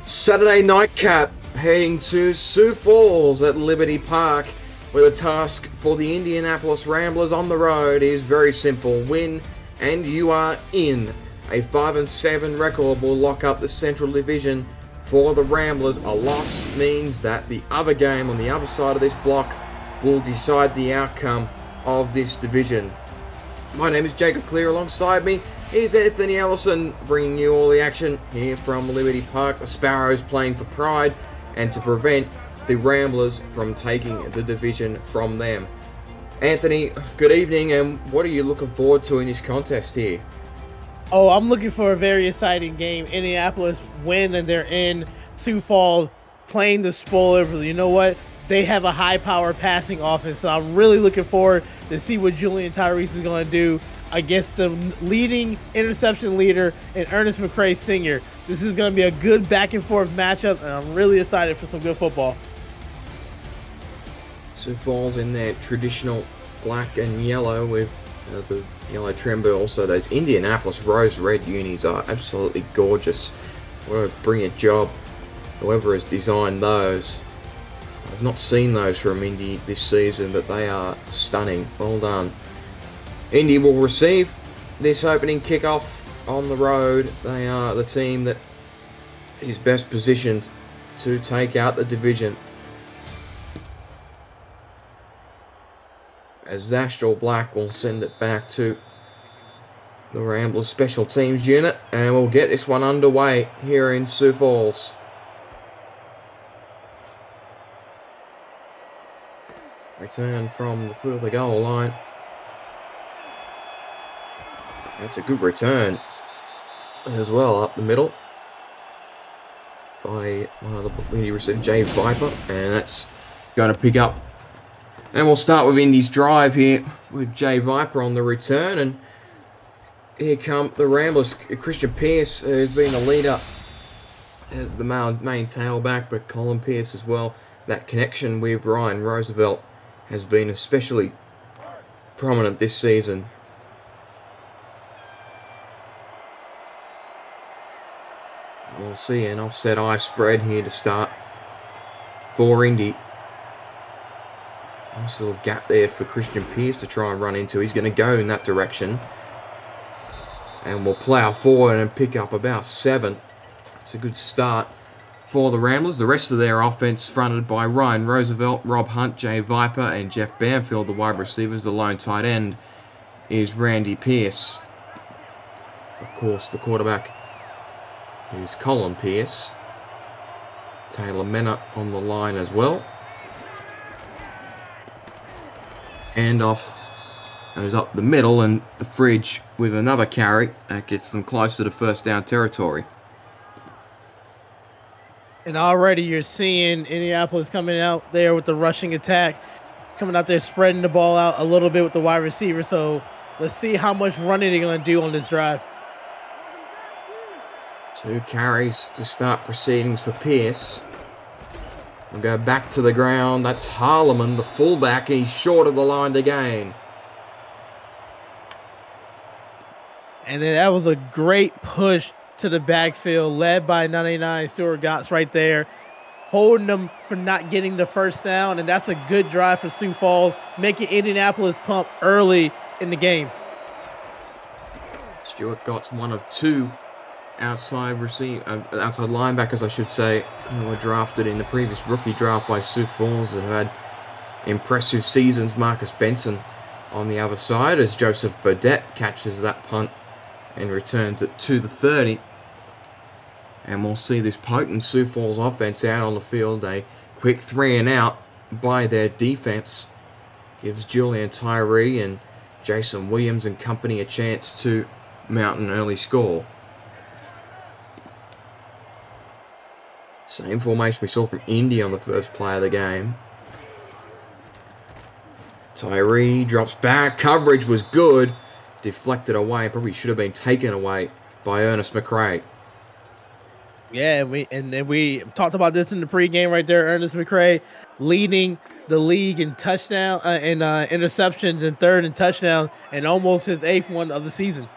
Saturday nightcap heading to Sioux Falls at Liberty Park, where the task for the Indianapolis Ramblers on the road is very simple. Win and you are in. A 5-7 record will lock up the Central Division for the Ramblers. A loss means that the other game on the other side of this block will decide the outcome of this division. My name is Jacob Clear. Alongside me is Anthony Ellison, bringing you all the action here from Liberty Park. The Sparrows playing for pride and to prevent the Ramblers from taking the division from them. Anthony, good evening, and what are you looking forward to in this contest here? Oh, I'm looking for a very exciting game. Indianapolis win and they're in Sioux Falls playing the spoiler. You know what? They have a high-power passing offense, so I'm really looking forward to see what Julian Tyrese is going to do against the leading interception leader in Ernest McCray Sr. This is going to be a good back-and-forth matchup, and I'm really excited for some good football. Sioux Falls in their traditional black and yellow with the yellow trim, but also those Indianapolis rose red unis are absolutely gorgeous. What a brilliant job whoever has designed those. I've not seen those from Indy this season, but they are stunning. Well done. Indy will receive this opening kickoff on the road. They are the team that is best positioned to take out the division. As Zashel Black will send it back to the Ramblers special teams unit, and we'll get this one underway here in Sioux Falls. Return from the foot of the goal line. That's a good return as well, up the middle by one of the Indy receiver, Jay Viper, and that's going to pick up. And we'll start with Indy's drive here with Jay Viper on the return, and here come the Ramblers. Christian Pearce, who's been the leader as the main tailback, but Colin Pearce as well. That connection with Ryan Roosevelt has been especially prominent this season. We'll see an offset eye spread here to start for Indy. Nice little gap there for Christian Pearce to try and run into. He's going to go in that direction. And we'll plough forward and pick up about 7. It's a good start for the Ramblers. The rest of their offense fronted by Ryan Roosevelt, Rob Hunt, Jay Viper, and Jeff Banfield, the wide receivers. The lone tight end is Randy Pearce. Of course, the quarterback is Colin Pearce. Taylor Mena on the line as well. Handoff goes up the middle, and the Fridge with another carry that gets them closer to first down territory. And already you're seeing Indianapolis coming out there with the rushing attack, coming out there spreading the ball out a little bit with the wide receiver. So let's see how much running they're going to do on this drive. 2 carries to start proceedings for Pearce. We'll go back to the ground. That's Harleman, the fullback. He's short of the line to gain. And then that was a great push to the backfield, led by 99 Stuart Gotts right there, holding them for not getting the first down. And that's a good drive for Sioux Falls, making Indianapolis pump early in the game. Stuart Gotts, one of 2 outside linebackers, I should say, who were drafted in the previous rookie draft by Sioux Falls, that had impressive seasons. Marcus Benson on the other side, as Joseph Burdett catches that punt and returns it to the 30. And we'll see this potent Sioux Falls offense out on the field. A quick 3 and out by their defense gives Julian Tyree and Jason Williams and company a chance to mount an early score. Same formation we saw from Indy on the first play of the game. Tyree drops back. Coverage was good. Deflected away. Probably should have been taken away by Ernest McCray. Yeah, we talked about this in the pregame right there. Ernest McCray leading the league in touchdown and interceptions, and 3rd in touchdown, and almost his 8th one of the season.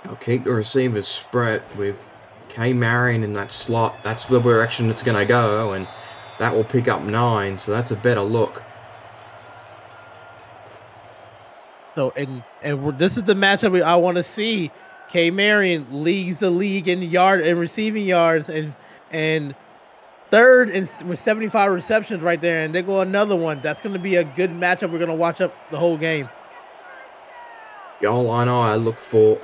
I'll keep the receivers spread with K Marion in that slot. That's the direction it's going to go, and that will pick up 9, so that's a better look. So this is the matchup I want to see. K Marion leads the league in receiving yards and third with 75 receptions right there, and they go another one. That's going to be a good matchup. We're going to watch up the whole game. Goal line I look for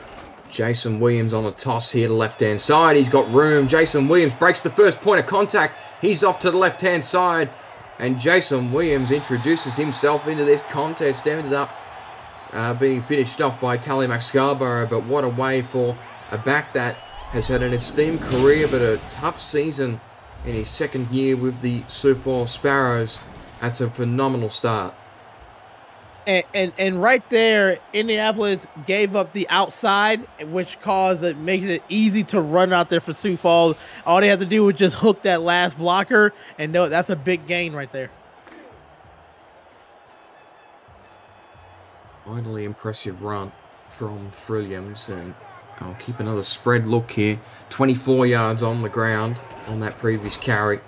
Jason Williams on the toss here to left-hand side. He's got room. Jason Williams breaks the first point of contact. He's off to the left-hand side, and Jason Williams introduces himself into this contest. Ended up being finished off by Mac Scarborough, but what a way for a back that has had an esteemed career but a tough season in his second year with the Sioux Falls Sparrows. That's a phenomenal start. And right there, Indianapolis gave up the outside, which caused it, making it easy to run out there for Sioux Falls. All they had to do was just hook that last blocker, and no, that's a big gain right there. Finally impressive run from Williams, and I'll keep another spread look here. 24 yards on the ground on that previous carry.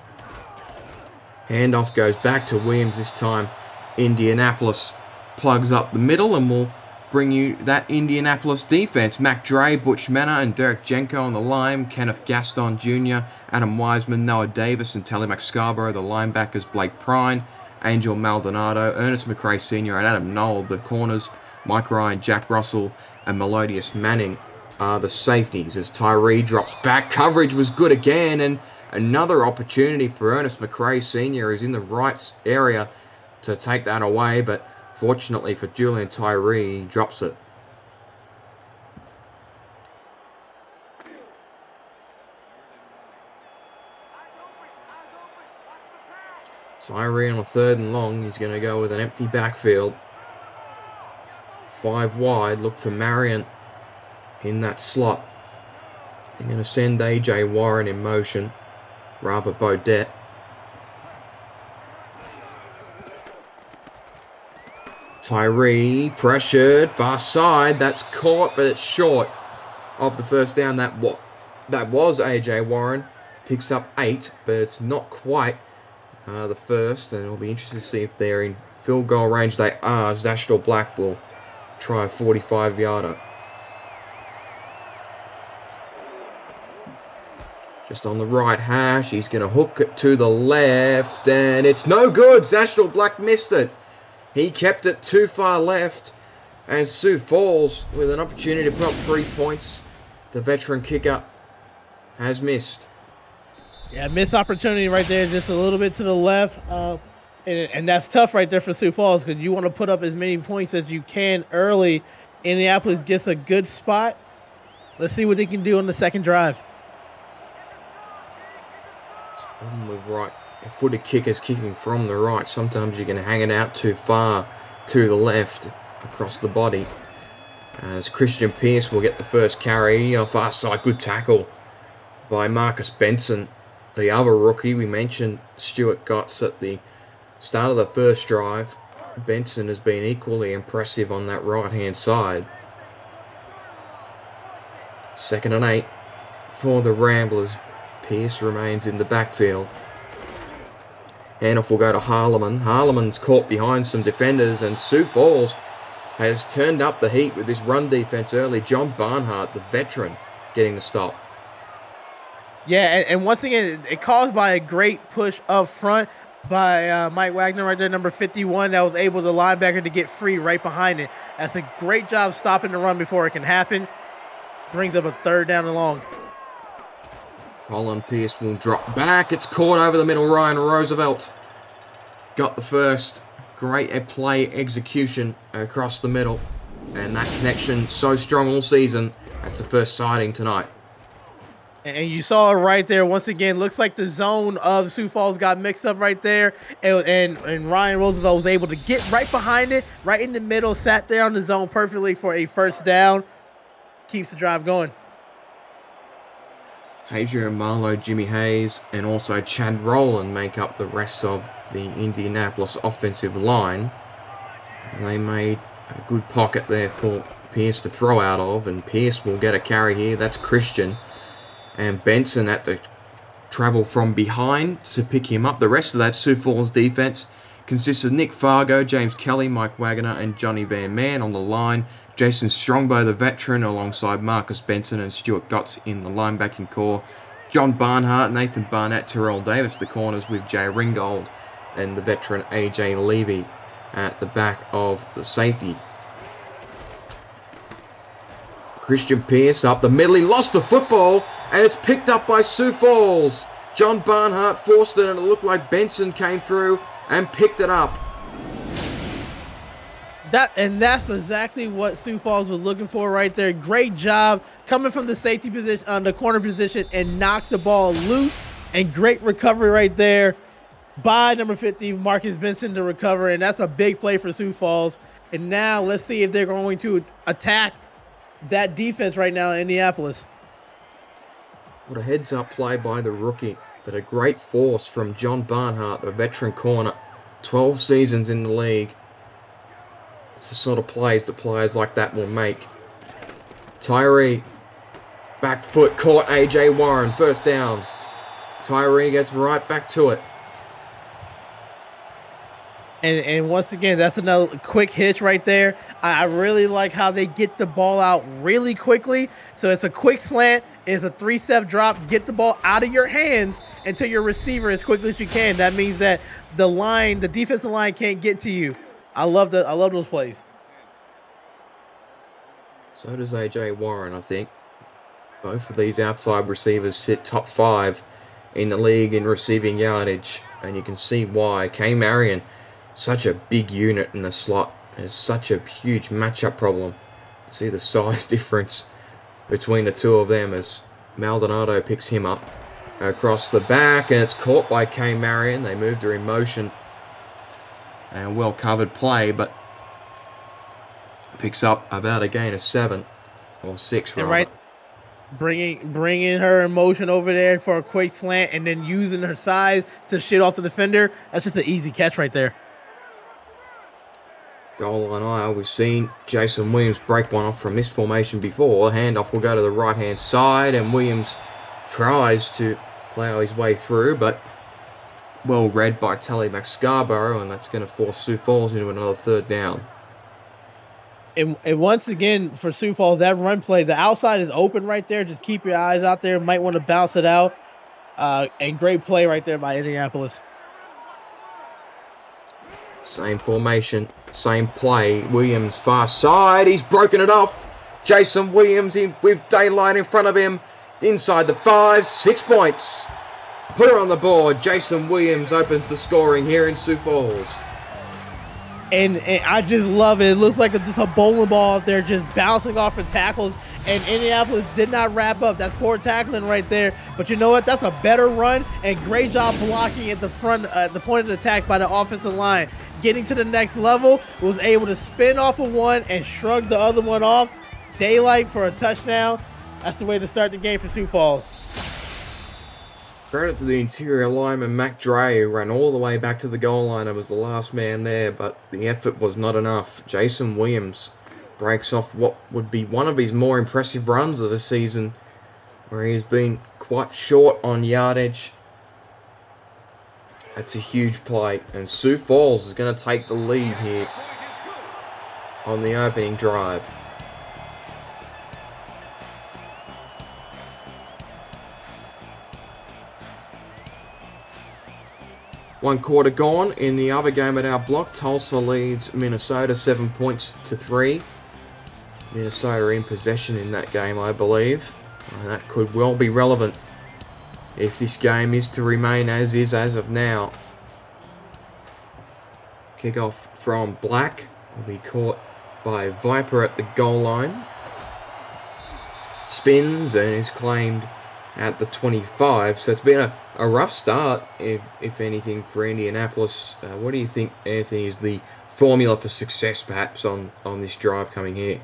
Handoff goes back to Williams this time. Indianapolis plugs up the middle, and will bring you that Indianapolis defense. Mac Dre, Butch Mena, and Derek Jenko on the line. Kenneth Gaston Jr., Adam Wiseman, Noah Davis, and Mac Scarborough, the linebackers. Blake Prine, Angel Maldonado, Ernest McRae Sr., and Adam Knoll, the corners. Mike Ryan, Jack Russell, and Melodious Manning are the safeties. As Tyree drops back, coverage was good again, and another opportunity for Ernest McRae Sr. is in the right area to take that away, but fortunately for Julian Tyree, he drops it. Tyree on a 3rd and long. He's going to go with an empty backfield. 5 wide. Look for Marion in that slot. They're going to send A.J. Warren in motion. Rather Bodette. Tyree pressured, far side. That's caught, but it's short of the first down. That was A.J. Warren. Picks up 8, but it's not quite the first, and it'll be interesting to see if they're in field goal range. They are. Zashdor Black will try a 45-yarder. Just on the right hash, he's going to hook it to the left, and it's no good. Zashdor Black missed it. He kept it too far left, and Sioux Falls with an opportunity to put up 3 points. The veteran kicker has missed. Yeah, missed opportunity right there, just a little bit to the left. And that's tough right there for Sioux Falls, because you want to put up as many points as you can early. Indianapolis gets a good spot. Let's see what they can do on the second drive. Problem with right-footed kickers kicking from the right. Sometimes you're going to hang it out too far to the left across the body. As Christian Pierce will get the first carry. Far side, good tackle by Marcus Benson. The other rookie we mentioned, Stuart Gotts, at the start of the first drive. Benson has been equally impressive on that right-hand side. 2nd and 8 for the Ramblers. Pierce remains in the backfield. Handoff will go to Harleman. Harleman's caught behind some defenders, and Sioux Falls has turned up the heat with this run defense early. John Barnhart, the veteran, getting the stop. Yeah, and once again, it caused by a great push up front by Mike Wagner right there, number 51, that was able, the linebacker, to get free right behind it. That's a great job stopping the run before it can happen. Brings up a 3rd down and long. Colin Pierce will drop back. It's caught over the middle. Ryan Roosevelt got the first. Great play execution across the middle. And that connection so strong all season. That's the first sighting tonight. And you saw it right there. Once again, looks like the zone of Sioux Falls got mixed up right there. And Ryan Roosevelt was able to get right behind it, right in the middle, sat there on the zone perfectly for a 1st down. Keeps the drive going. Hadrian Marlowe, Jimmy Hayes, and also Chad Rowland make up the rest of the Indianapolis offensive line. They made a good pocket there for Pierce to throw out of, and Pierce will get a carry here. That's Christian. And Benson at the travel from behind to pick him up. The rest of that Sioux Falls defense consists of Nick Fargo, James Kelly, Mike Wagner, and Johnny Van Man on the line. Jason Strongbow, the veteran, alongside Marcus Benson and Stuart Gotts in the linebacking core. John Barnhart, Nathan Barnett, Terrell Davis, the corners, with Jay Ringgold and the veteran AJ Levy at the back of the safety. Christian Pierce up the middle. He lost the football, and it's picked up by Sioux Falls. John Barnhart forced it, and it looked like Benson came through and picked it up. That's exactly what Sioux Falls was looking for right there. Great job coming from the safety position, on the corner position, and knocked the ball loose. And great recovery right there by number 50, Marcus Benson, to recover. And that's a big play for Sioux Falls. And now let's see if they're going to attack that defense right now in Indianapolis. What a heads-up play by the rookie, but a great force from John Barnhart, the veteran corner. 12 seasons in the league. It's the sort of plays that players like that will make. Tyree, back foot, caught AJ Warren, first down. Tyree gets right back to it. And once again, that's another quick hitch right there. I really like how they get the ball out really quickly. So it's a quick slant. It's a 3-step drop. Get the ball out of your hands into your receiver as quickly as you can. That means that the defensive line can't get to you. I love those plays. So does AJ Warren, I think. Both of these outside receivers sit top 5 in the league in receiving yardage. And you can see why. K. Marion, such a big unit in the slot. There's such a huge matchup problem. See the size difference between the two of them as Maldonado picks him up across the back, and it's caught by K. Marion. They moved her in motion, and well covered play, but picks up about a gain of 7 or 6 rather. Right, bringing her in motion over there for a quick slant, and then using her size to shit off the defender. That's just an easy catch right there. Goal line aisle. We've seen Jason Williams break one off from this formation before. Handoff will go to the right-hand side, and Williams tries to plough his way through, but well read by Tally McScarborough, and that's going to force Sioux Falls into another third down. And once again, for Sioux Falls, that run play, the outside is open right there. Just keep your eyes out there. Might want to bounce it out. And great play right there by Indianapolis. Same formation, same play. Williams far side. He's broken it off. Jason Williams with daylight in front of him. Inside the 5, 6 points. Put her on the board. Jason Williams opens the scoring here in Sioux Falls. And I just love it. It looks like just a bowling ball out there, just bouncing off of tackles. And Indianapolis did not wrap up. That's poor tackling right there. But you know what? That's a better run, and great job blocking at the front, at the point of attack by the offensive line. Getting to the next level, was able to spin off of one and shrug the other one off. Daylight for a touchdown. That's the way to start the game for Sioux Falls. Credit to the interior lineman, Mac Dre, who ran all the way back to the goal line and was the last man there, but the effort was not enough. Jason Williams breaks off what would be one of his more impressive runs of the season, where he has been quite short on yardage. That's a huge play, and Sioux Falls is going to take the lead here on the opening drive. One quarter gone in the other game at our block. Tulsa leads Minnesota 7 points to 3. Minnesota in possession in that game, I believe. And that could well be relevant if this game is to remain as is as of now. Kickoff from Black will be caught by Viper at the goal line. Spins and is claimed at the 25. So it's been a rough start, if anything, for Indianapolis. What do you think, Anthony, is the formula for success, perhaps, on this drive coming here?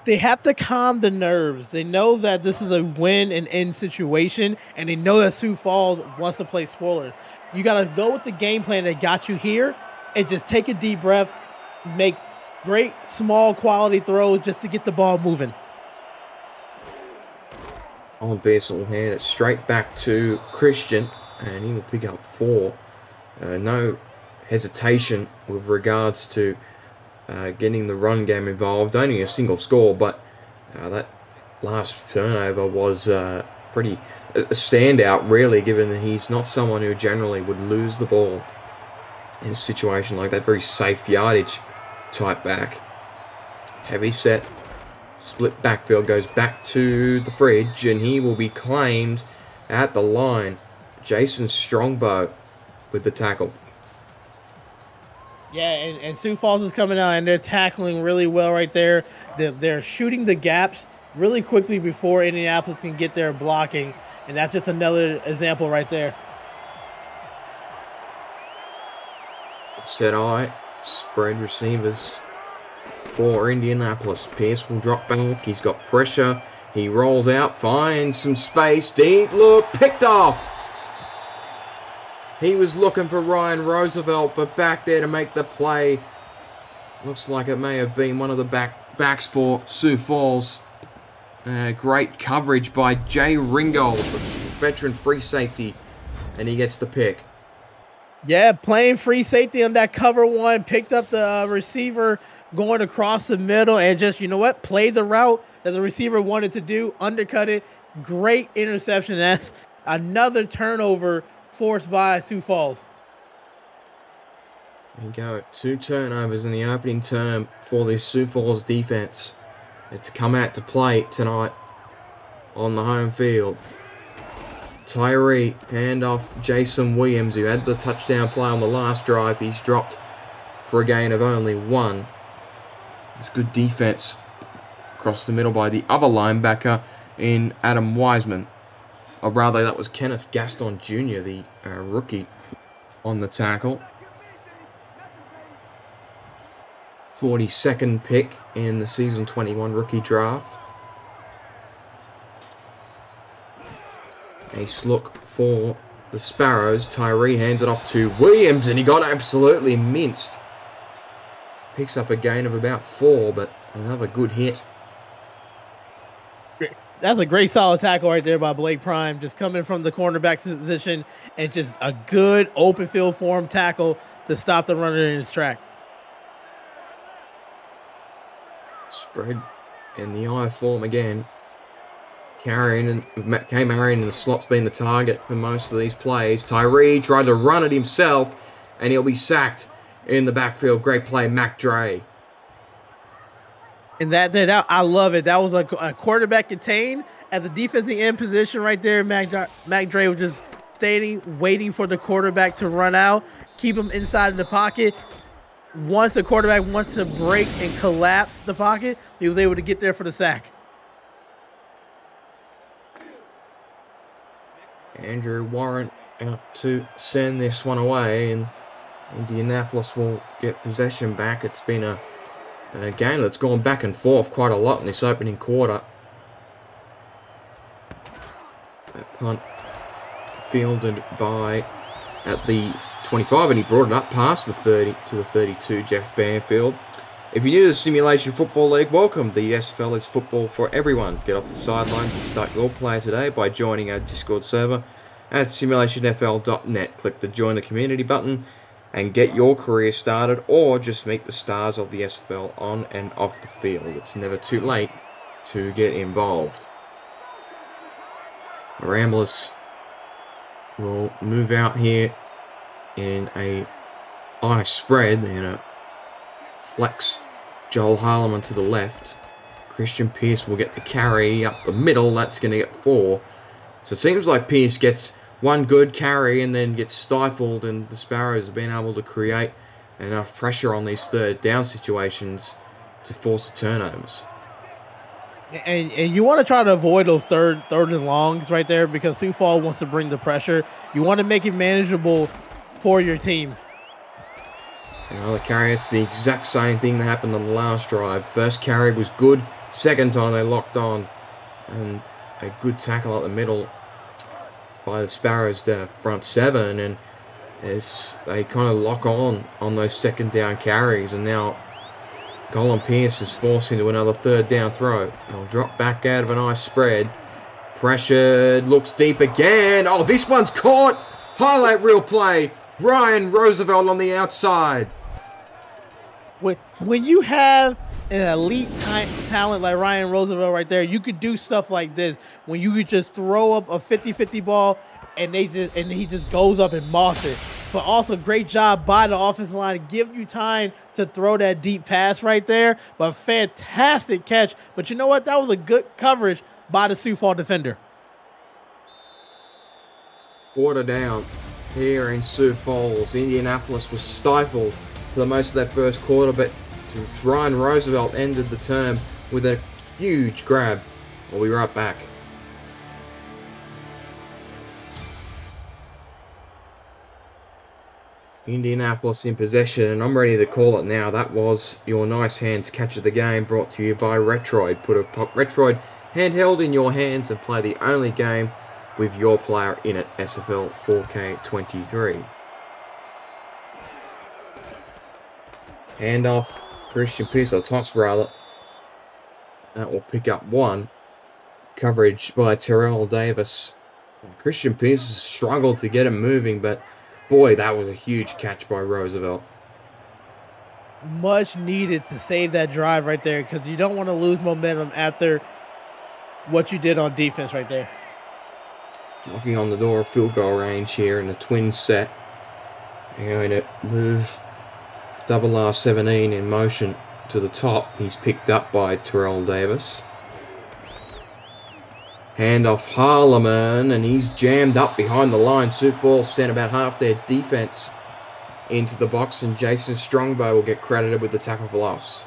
They have to calm the nerves. They know that this is a win and end situation, and they know that Sioux Falls wants to play spoiler. You got to go with the game plan that got you here and just take a deep breath, make Great small quality throw just to get the ball moving. On base will hand it straight back to Christian, and he will pick up 4. No hesitation with regards to getting the run game involved. Only a single score, but that last turnover was pretty a standout, really, given that he's not someone who generally would lose the ball in a situation like that. Very safe yardage type back. Heavy set. Split backfield goes back to the fridge, and he will be claimed at the line. Jason Strongbow with the tackle. Yeah, and Sioux Falls is coming out, and they're tackling really well right there. They're shooting the gaps really quickly before Indianapolis can get there blocking, and that's just another example right there. Set eye, spread receivers for Indianapolis. Pierce will drop back. He's got pressure. He rolls out, finds some space. Deep look, picked off. He was looking for Ryan Roosevelt, but back there to make the play. Looks like it may have been one of the backs for Sioux Falls. Great coverage by Jay Ringgold, veteran free safety, and he gets the pick. Yeah, playing free safety on that cover one, picked up the receiver going across the middle, and just, you know what, play the route that the receiver wanted to do, undercut it. Great interception. That's another turnover forced by Sioux Falls. There you go. 2 turnovers in the opening term for this Sioux Falls defense. It's come out to play tonight on the home field. Tyree, handoff Jason Williams, who had the touchdown play on the last drive. He's dropped for a gain of only 1. It's good defense across the middle by the other linebacker in Adam Wiseman. Or rather, that was Kenneth Gaston Jr., the rookie, on the tackle. 42nd pick in the season 21 rookie draft. Ace look for the Sparrows. Tyree hands it off to Williams, and he got absolutely minced. Picks up a gain of about 4, but another good hit. That's a great solid tackle right there by Blake Prime, just coming from the cornerback position, and just a good open field form tackle to stop the runner in his track. Spread in the I form again. Marion in the slot's been the target for most of these plays. Tyree tried to run it himself, and he'll be sacked in the backfield. Great play, Mac Dre. And that I love it. That was a quarterback contained at the defensive end position right there. Mac Dre was just standing, waiting for the quarterback to run out, keep him inside of the pocket. Once the quarterback wants to break and collapse the pocket, he was able to get there for the sack. Andrew Warren out to send this one away, and Indianapolis will get possession back. It's been a game that's gone back and forth quite a lot in this opening quarter. That punt fielded by at the 25, and he brought it up past the 30 to the 32, Jeff Banfield. If you're new to the Simulation Football League, welcome. The SFL is football for everyone. Get off the sidelines and start your play today by joining our Discord server at simulationfl.net. Click the Join the Community button and get your career started, or just meet the stars of the SFL on and off the field. It's never too late to get involved. The Ramblers will move out here in a I spread in a flex. Joel Harleman to the left. Christian Pierce will get the carry up the middle. That's going to get 4. So it seems like Pierce gets one good carry and then gets stifled, and the Sparrows have been able to create enough pressure on these third down situations to force the turnovers. And you want to try to avoid those third and longs right there, because Sioux Falls wants to bring the pressure. You want to make it manageable for your team. Another carry, it's the exact same thing that happened on the last drive. First carry was good. Second time they locked on. And a good tackle at the middle by the Sparrows, the front 7. And as they kind of lock on those second down carries. And now Colin Pierce is forced into another third down throw. He'll drop back out of a nice spread. Pressured, looks deep again. Oh, this one's caught. Highlight reel play. Ryan Roosevelt on the outside. When you have an elite talent like Ryan Roosevelt right there, you could do stuff like this. When you could just throw up a 50-50 ball and he just goes up and moss it. But also great job by the offensive line to give you time to throw that deep pass right there. But fantastic catch. But you know what? That was a good coverage by the Sioux Falls defender. Quarter down here in Sioux Falls. Indianapolis was stifled for the most of that first quarter, but Ryan Roosevelt ended the term with a huge grab. We'll be right back. Indianapolis in possession, and I'm ready to call it now. That was your nice hands catch of the game, brought to you by Retroid. Put a Retroid handheld in your hands and play the only game with your player in it, SFL 4K23. Handoff, Christian Pierce, or toss rather. That will pick up one. Coverage by Terrell Davis. Christian Pierce has struggled to get him moving, but boy, that was a huge catch by Roosevelt. Much needed to save that drive right there, because you don't want to lose momentum after what you did on defense right there. Knocking on the door of field goal range here in the twin set. They're going to move double R17 in motion to the top. He's picked up by Terrell Davis. Handoff Harleman, and he's jammed up behind the line. Sioux Falls sent about half their defense into the box, and Jason Strongbow will get credited with the tackle for loss.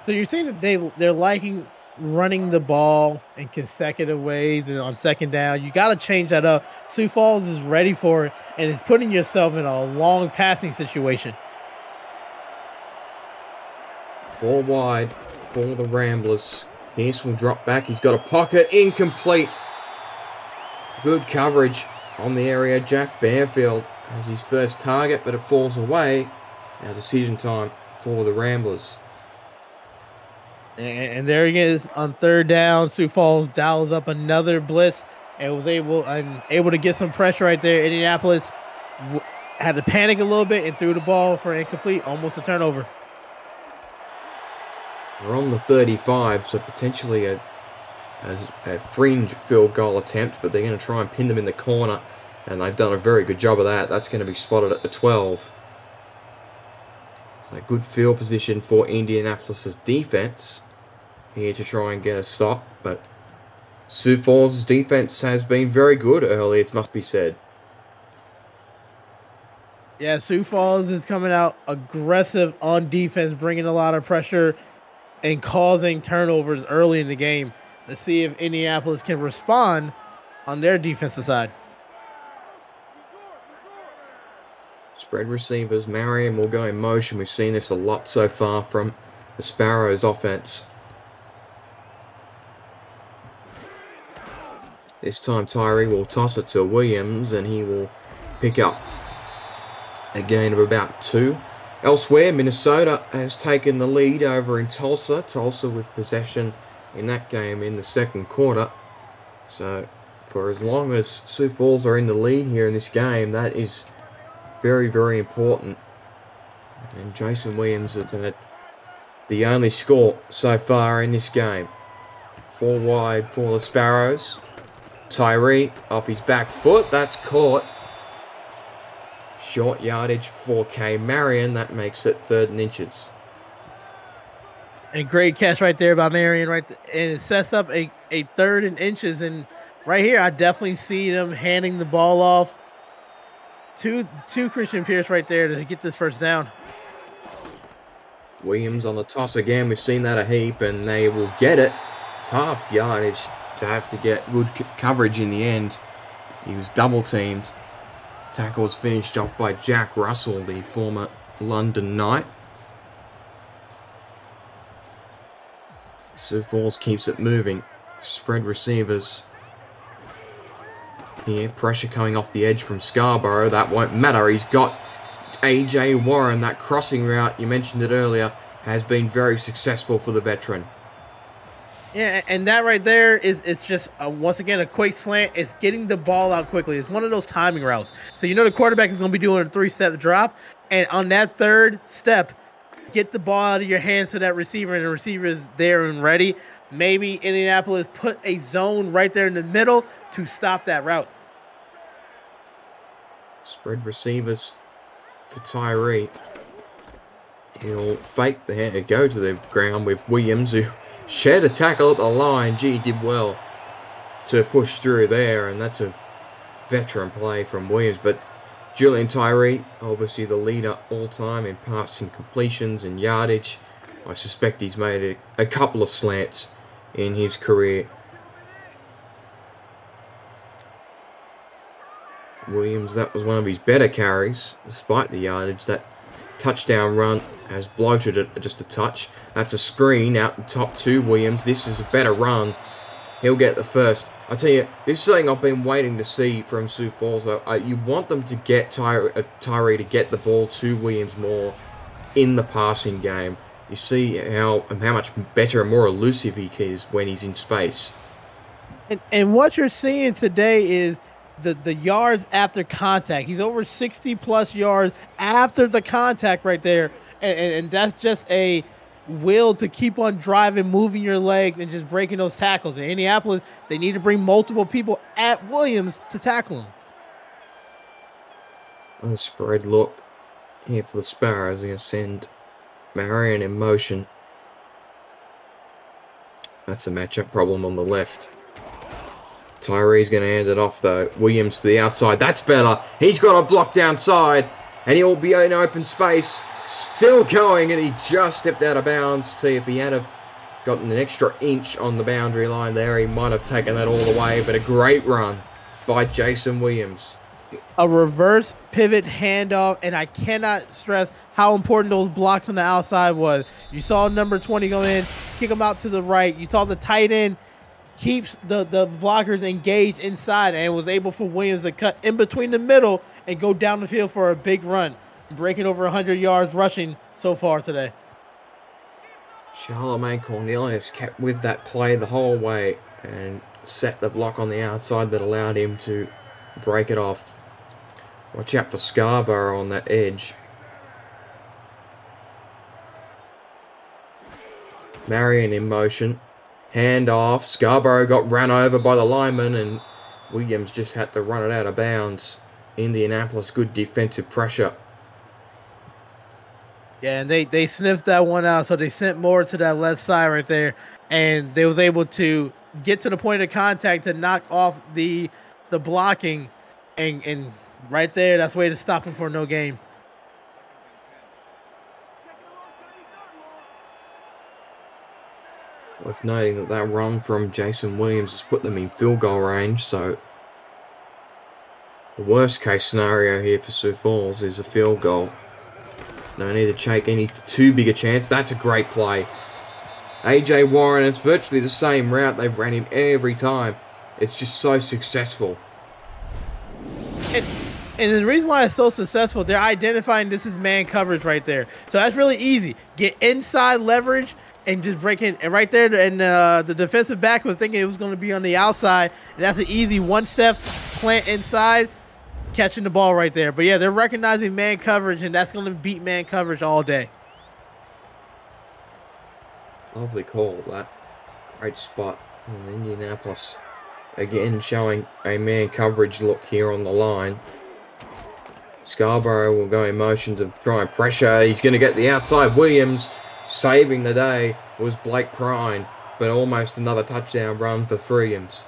So you're saying that they're liking running the ball in consecutive ways and on second down. You got to change that up. Sioux Falls is ready for it and is putting yourself in a long passing situation. Ball wide for the Ramblers. Pierce will drop back. He's got a pocket. Incomplete. Good coverage on the area. Jeff Banfield has his first target, but it falls away. Now decision time for the Ramblers. And there he is on third down. Sioux Falls dials up another blitz and was able to get some pressure right there. Indianapolis had to panic a little bit and threw the ball for incomplete, almost a turnover. We're on the 35, so potentially a fringe field goal attempt, but they're going to try and pin them in the corner, and they've done a very good job of that. That's going to be spotted at the 12. So good field position for Indianapolis' defense here to try and get a stop, but Sioux Falls' defense has been very good early, it must be said. Yeah, Sioux Falls is coming out aggressive on defense, bringing a lot of pressure and causing turnovers early in the game. Let's see if Indianapolis can respond on their defensive side. Spread receivers, Marion will go in motion. We've seen this a lot so far from the Sparrows offense. This time Tyree will toss it to Williams, and he will pick up a gain of about 2. Elsewhere, Minnesota has taken the lead over in Tulsa. Tulsa with possession in that game in the second quarter. So for as long as Sioux Falls are in the lead here in this game, that is very, very important. And Jason Williams has had the only score so far in this game. 4 wide for the Sparrows. Tyree off his back foot. That's caught. Short yardage for K. Marion. That makes it 3rd and inches. A great catch right there by Marion, right there. And it sets up a 3rd and inches. And right here, I definitely see them handing the ball off to Christian Pierce right there to get this first down. Williams on the toss again. We've seen that a heap, and they will get it. It's half yardage to have to get good coverage in the end. He was double teamed. Tackles finished off by Jack Russell, the former London Knight. Sioux Falls keeps it moving. Spread receivers. Here, pressure coming off the edge from Scarborough. That won't matter. He's got AJ Warren, that crossing route. You mentioned it earlier. has been very successful for the veteran. Yeah, and that right there is just, once again, a quick slant. It's getting the ball out quickly. It's one of those timing routes. So you know the quarterback is going to be doing a 3-step drop. And on that third step, get the ball out of your hands to that receiver, and the receiver is there and ready. Maybe Indianapolis put a zone right there in the middle to stop that route. Spread receivers for Tyree. He'll fake the hand, go to the ground with Williams, who shared a tackle at the line. Gee, he did well to push through there, and that's a veteran play from Williams. But Julian Tyree, obviously the leader all-time in passing completions and yardage. I suspect he's made a couple of slants in his career. Williams, that was one of his better carries, despite the yardage. That touchdown run has bloated it just a touch. That's a screen out the top to Williams. This is a better run. He'll get the first. I tell you, this is something I've been waiting to see from Sioux Falls. You want them to get Tyree to get the ball to Williams more in the passing game. You see how much better and more elusive he is when he's in space. And what you're seeing today is the yards after contact. He's over 60-plus yards after the contact right there. And that's just a will to keep on driving, moving your legs, and just breaking those tackles. In Indianapolis, they need to bring multiple people at Williams to tackle him. A spread look here for the Sparrows. They're going to send Marion in motion. That's a matchup problem on the left. Tyree's going to hand it off, though. Williams to the outside. That's better. He's got a block downside, and he'll be in open space. Still going, and he just stepped out of bounds. See, if he had have gotten an extra inch on the boundary line there, he might have taken that all the way. But a great run by Jason Williams. A reverse pivot handoff, and I cannot stress how important those blocks on the outside was. You saw number 20 go in, kick him out to the right. You saw the tight end keeps the blockers engaged inside, and was able for Williams to cut in between the middle and go down the field for a big run, breaking over 100 yards rushing so far today. Charlemagne Cornelius kept with that play the whole way and set the block on the outside that allowed him to break it off. Watch out for Scarborough on that edge. Marion in motion. Hand off. Scarborough got run over by the lineman, and Williams just had to run it out of bounds. Indianapolis, good defensive pressure. Yeah, and they sniffed that one out, so they sent more to that left side right there, and they was able to get to the point of contact to knock off the blocking, and right there, that's the way to stop him for no gain. Worth noting that run from Jason Williams has put them in field goal range, so the worst case scenario here for Sioux Falls is a field goal. No need to take any too big a chance. That's a great play. AJ Warren, it's virtually the same route. They've ran him every time. It's just so successful. And the reason why it's so successful, they're identifying this is man coverage right there. So that's really easy. Get inside leverage and just break in. And right there, and the defensive back was thinking it was going to be on the outside. And that's an easy one-step plant inside, catching the ball right there. But yeah, they're recognizing man coverage, and that's going to beat man coverage all day. Lovely call, that. Great spot. And Indianapolis again showing a man coverage look here on the line. Scarborough will go in motion to try and pressure. He's going to get the outside. Williams saving the day was Blake Prine, but almost another touchdown run for Williams.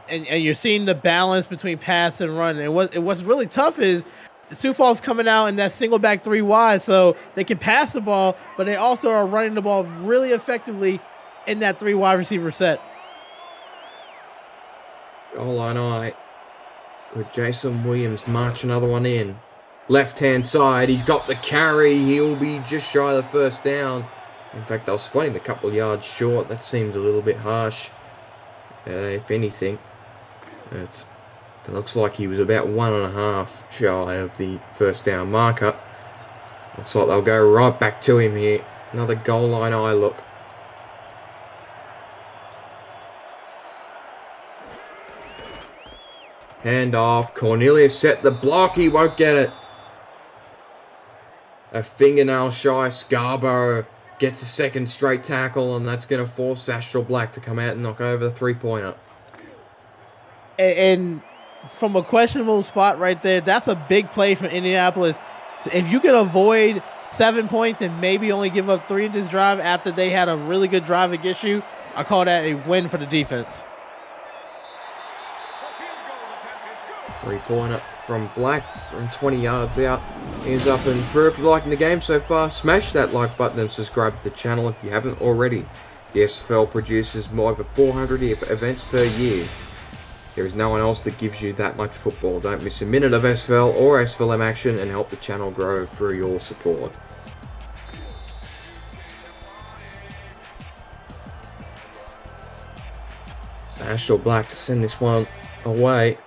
And you're seeing the balance between pass and run. And what's really tough is Sioux Falls coming out in that single back 3 wide, so they can pass the ball, but they also are running the ball really effectively in that 3 wide receiver set. Goal line eye. Could Jason Williams march another one in? Left-hand side, he's got the carry. He'll be just shy of the first down. In fact, I'll spot him a couple of yards short. That seems a little bit harsh. If anything, it looks like he was about 1.5 shy of the first down marker. Looks like they'll go right back to him here. Another goal line eye look. Hand off. Cornelius set the block. He won't get it. A fingernail shy. Scarborough gets a second straight tackle, and that's going to force Astral Black to come out and knock over the three-pointer. And from a questionable spot right there, that's a big play from Indianapolis. So if you can avoid 7 points and maybe only give up 3 in this drive after they had a really good drive against you, I call that a win for the defense. Three-pointer from Black from 20 yards out. He's up and through. If you're liking the game so far, smash that like button and subscribe to the channel if you haven't already. The SFL produces more over 400 events per year. There is no one else that gives you that much football. Don't miss a minute of SFL or SFLM action and help the channel grow through your support. So Astral Black to send this one away.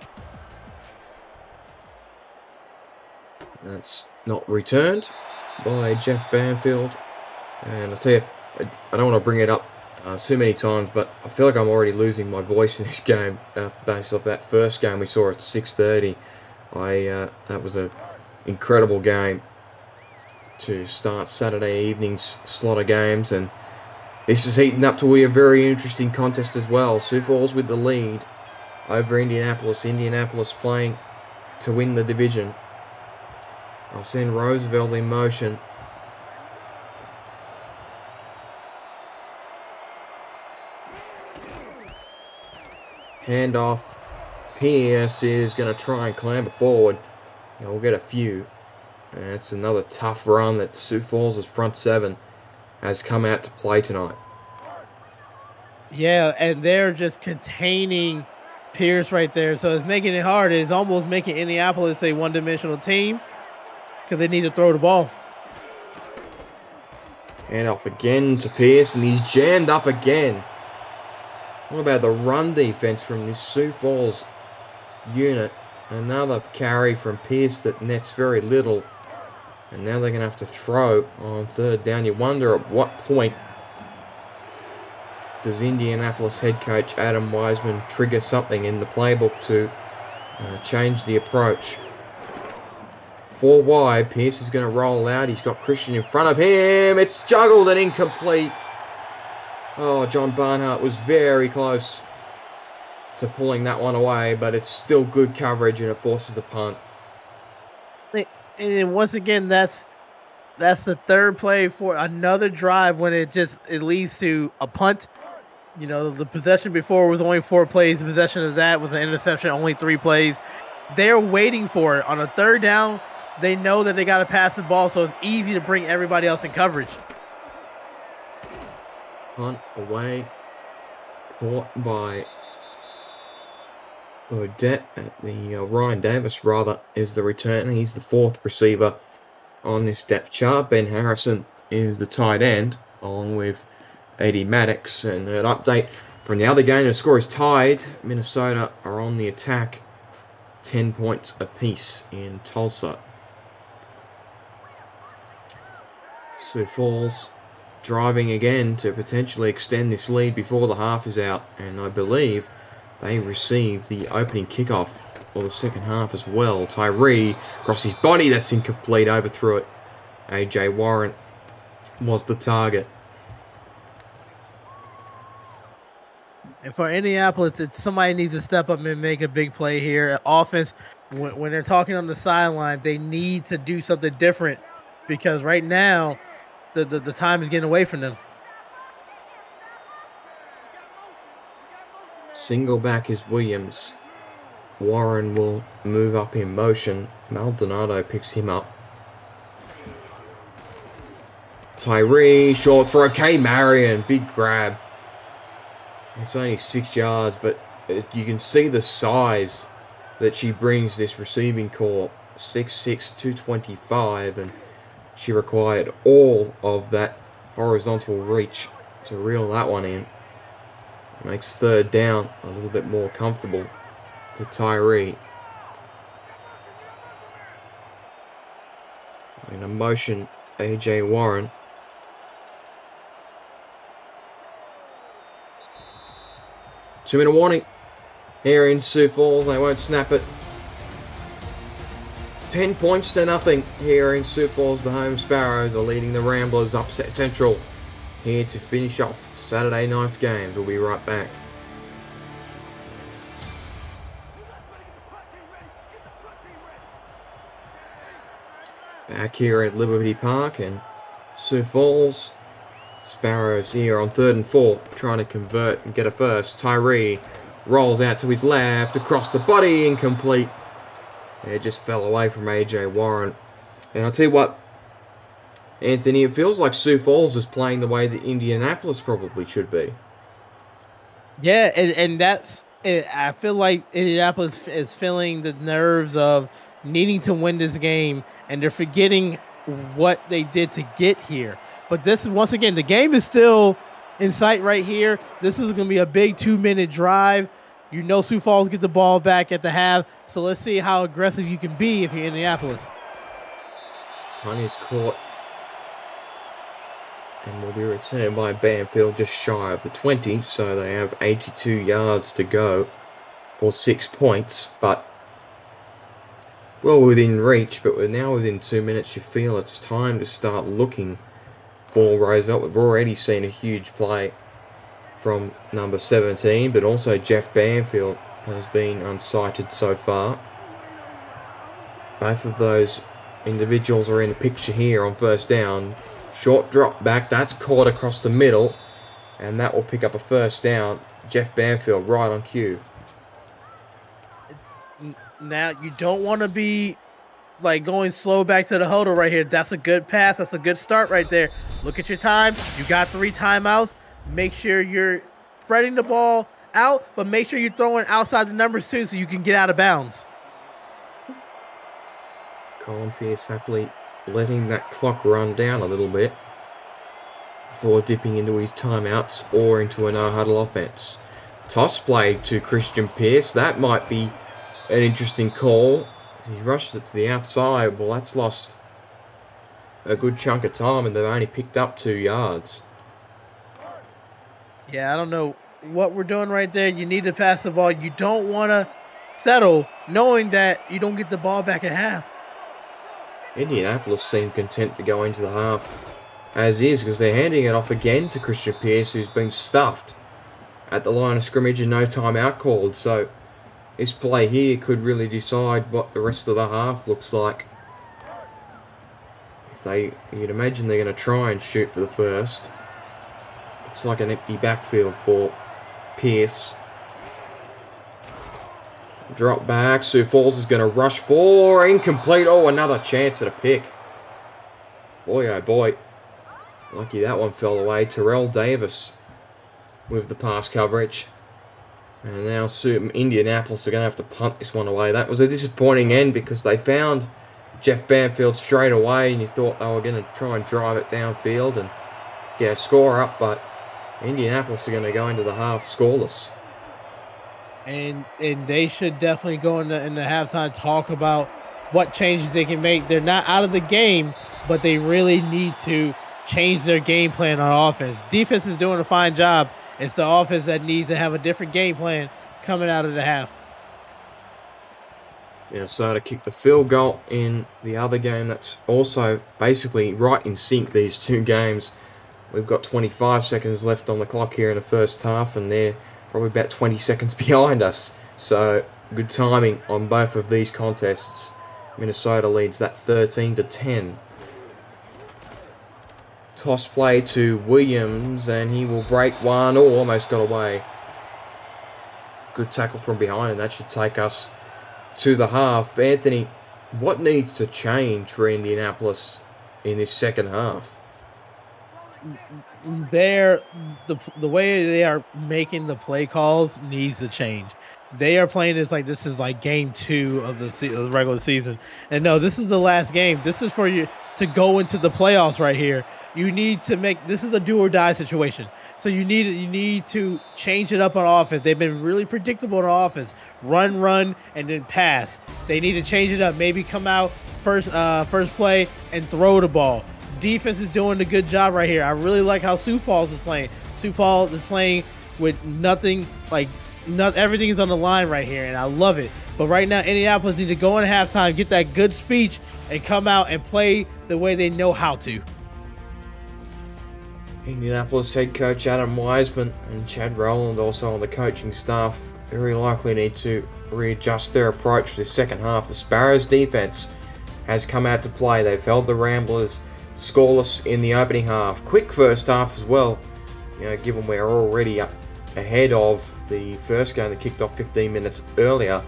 That's not returned by Jeff Banfield. And I'll tell you, I don't want to bring it up too many times, but I feel like I'm already losing my voice in this game based off that first game we saw at 6:30. That was an incredible game to start Saturday evening's slot of games, and this is heating up to be a very interesting contest as well. Sioux Falls with the lead over Indianapolis. Indianapolis playing to win the division. I'll send Roosevelt in motion. Handoff. Pierce is going to try and clamber forward. We'll get a few. And it's another tough run that Sioux Falls' front seven has come out to play tonight. Yeah, and they're just containing Pierce right there. So it's making it hard. It's almost making Indianapolis a one-dimensional team because they need to throw the ball. Hand off again to Pierce, and he's jammed up again. What about the run defense from this Sioux Falls unit? Another carry from Pierce that nets very little. And now they're going to have to throw on third down. You wonder at what point does Indianapolis head coach Adam Wiseman trigger something in the playbook to change the approach. 4 wide. Pierce is going to roll out. He's got Christian in front of him. It's juggled and incomplete. Oh, John Barnhart was very close to pulling that one away, but it's still good coverage and it forces a punt. And once again, that's the third play for another drive when it leads to a punt. You know, the possession before was only 4 plays. The possession of that was an interception, only 3 plays. They're waiting for it. On a third down, they know that they got to pass the ball, so it's easy to bring everybody else in coverage. Punt away. Caught by Odette at the Ryan Davis, rather, is the returner. He's the 4th receiver on this depth chart. Ben Harrison is the tight end, along with Eddie Maddox. And an update from the other game, the score is tied. Minnesota are on the attack, 10 points apiece in Tulsa. Sioux Falls driving again to potentially extend this lead before the half is out, and I believe they receive the opening kickoff for the second half as well. Tyree across his body, that's incomplete, overthrew it. AJ Warren was the target. And for Indianapolis, somebody needs to step up and make a big play here. Offense, when they're talking on the sideline, they need to do something different because right now the time is getting away from them. Single back is Williams. Warren will move up in motion. Maldonado picks him up. Tyree, short throw. K. Marion, big grab. It's only 6 yards, but you can see the size that she brings this receiving corps. 6'6", 225, and she required all of that horizontal reach to reel that one in. Makes third down a little bit more comfortable for Tyree. In a motion A.J. Warren. Two-minute warning here in Sioux Falls. They won't snap it. 10 points to nothing here in Sioux Falls. The home Sparrows are leading the Ramblers upset central here to finish off Saturday night's games. We'll be right back. Back here at Liberty Park and Sioux Falls. Sparrows here on 3rd and 4, trying to convert and get a first. Tyree rolls out to his left, across the body, incomplete. It just fell away from A.J. Warren. And I'll tell you what, Anthony, it feels like Sioux Falls is playing the way that Indianapolis probably should be. Yeah, and that's it. I feel like Indianapolis is feeling the nerves of needing to win this game, and they're forgetting what they did to get here. But this is, once again, the game is still in sight right here. This is going to be a big 2-minute drive. You know Sioux Falls get the ball back at the half, so let's see how aggressive you can be if you're Indianapolis. Punt is caught and will be returned by Banfield just shy of the 20, so they have 82 yards to go for 6 points, but well within reach. But we're now within 2 minutes. You feel it's time to start looking for Roosevelt. We've already seen a huge play from number 17, but also Jeff Banfield has been unsighted so far. Both of those individuals are in the picture here on first down. Short drop back, that's caught across the middle, and that will pick up a first down. Jeff Banfield right on cue. Now, you don't want to be like going slow back to the huddle right here. That's a good pass. That's a good start right there. Look at your time. You got 3 timeouts. Make sure you're spreading the ball out, but make sure you're throwing outside the numbers too so you can get out of bounds. Colin Pierce happily letting that clock run down a little bit before dipping into his timeouts or into a no-huddle offense. Toss play to Christian Pierce. That might be an interesting call. He rushes it to the outside. Well, that's lost a good chunk of time, and they've only picked up 2 yards. Yeah, I don't know what we're doing right there. You need to pass the ball. You don't want to settle knowing that you don't get the ball back at half. Indianapolis seem content to go into the half as is, because they're handing it off again to Christian Pierce, who's been stuffed at the line of scrimmage and no timeout called. So this play here could really decide what the rest of the half looks like. You'd imagine they're going to try and shoot for the first. It's like an empty backfield for Pierce. Drop back. Sioux Falls is going to rush for. Incomplete. Oh, another chance at a pick. Boy, oh boy. Lucky that one fell away. Terrell Davis with the pass coverage. And now Indianapolis are going to have to punt this one away. That was a disappointing end because they found Jeff Banfield straight away, and you thought they were going to try and drive it downfield and get a score up, but Indianapolis are going to go into the half scoreless. And they should definitely go in the halftime talk about what changes they can make. They're not out of the game, but they really need to change their game plan on offense. Defense is doing a fine job. It's the offense that needs to have a different game plan coming out of the half. Yeah, so to kick the field goal in the other game, that's also basically right in sync, these two games. We've got 25 seconds left on the clock here in the first half, and they're probably about 20 seconds behind us. So good timing on both of these contests. Minnesota leads that 13-10. Toss play to Williams, and he will break one. Oh, almost got away. Good tackle from behind, and that should take us to the half. Anthony, what needs to change for Indianapolis in this second half? The way they are making the play calls needs to change. They are playing this is like game 2 of the regular season. And no, this is the last game. This is for you to go into the playoffs right here. You need to this is a do or die situation. So you need to change it up on offense. They've been really predictable on offense. Run, and then pass. They need to change it up. Maybe come out first play and throw the ball. defense is doing a good job right here. I really like how Sioux Falls is playing. Sioux Falls is playing with nothing, everything is on the line right here, and I love it. But right now, Indianapolis needs to go in halftime, get that good speech, and come out and play the way they know how to. Indianapolis head coach Adam Wiseman and Chad Rowland also on the coaching staff very likely need to readjust their approach for the second half. The Sparrows defense has come out to play. They've held the Ramblers scoreless in the opening half. Quick first half as well, given we're already up ahead of the first game that kicked off 15 minutes earlier.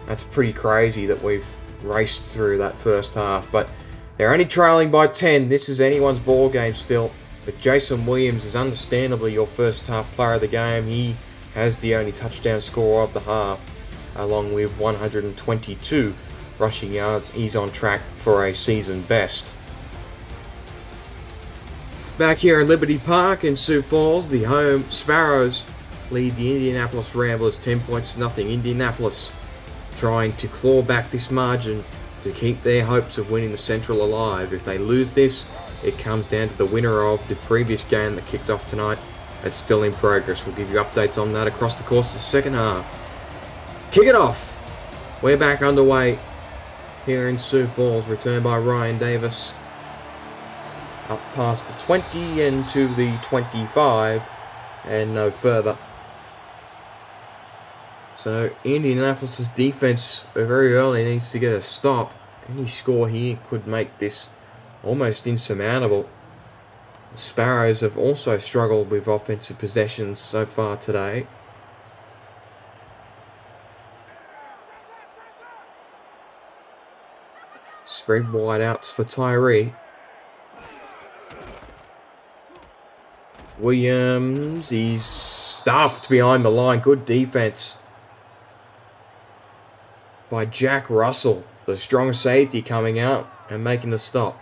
That's pretty crazy that we've raced through that first half, but they're only trailing by 10. This is anyone's ball game still, but Jason Williams is understandably your first half player of the game. He has the only touchdown score of the half, along with 122 rushing yards. He's on track for a season best. Back here in Liberty Park in Sioux Falls, the home Sparrows lead the Indianapolis Ramblers 10 points to nothing. Indianapolis trying to claw back this margin to keep their hopes of winning the Central alive. If they lose this, it comes down to the winner of the previous game that kicked off tonight. It's still in progress. We'll give you updates on that across the course of the second half. Kick it off. We're back underway here in Sioux Falls. Returned by Ryan Davis. Up past the 20 and to the 25 and no further. So Indianapolis' defense very early needs to get a stop. Any score here could make this almost insurmountable. The Sparrows have also struggled with offensive possessions so far today. Spread wideouts for Tyree. Williams, he's stuffed behind the line. Good defense by Jack Russell, the strong safety, coming out and making the stop.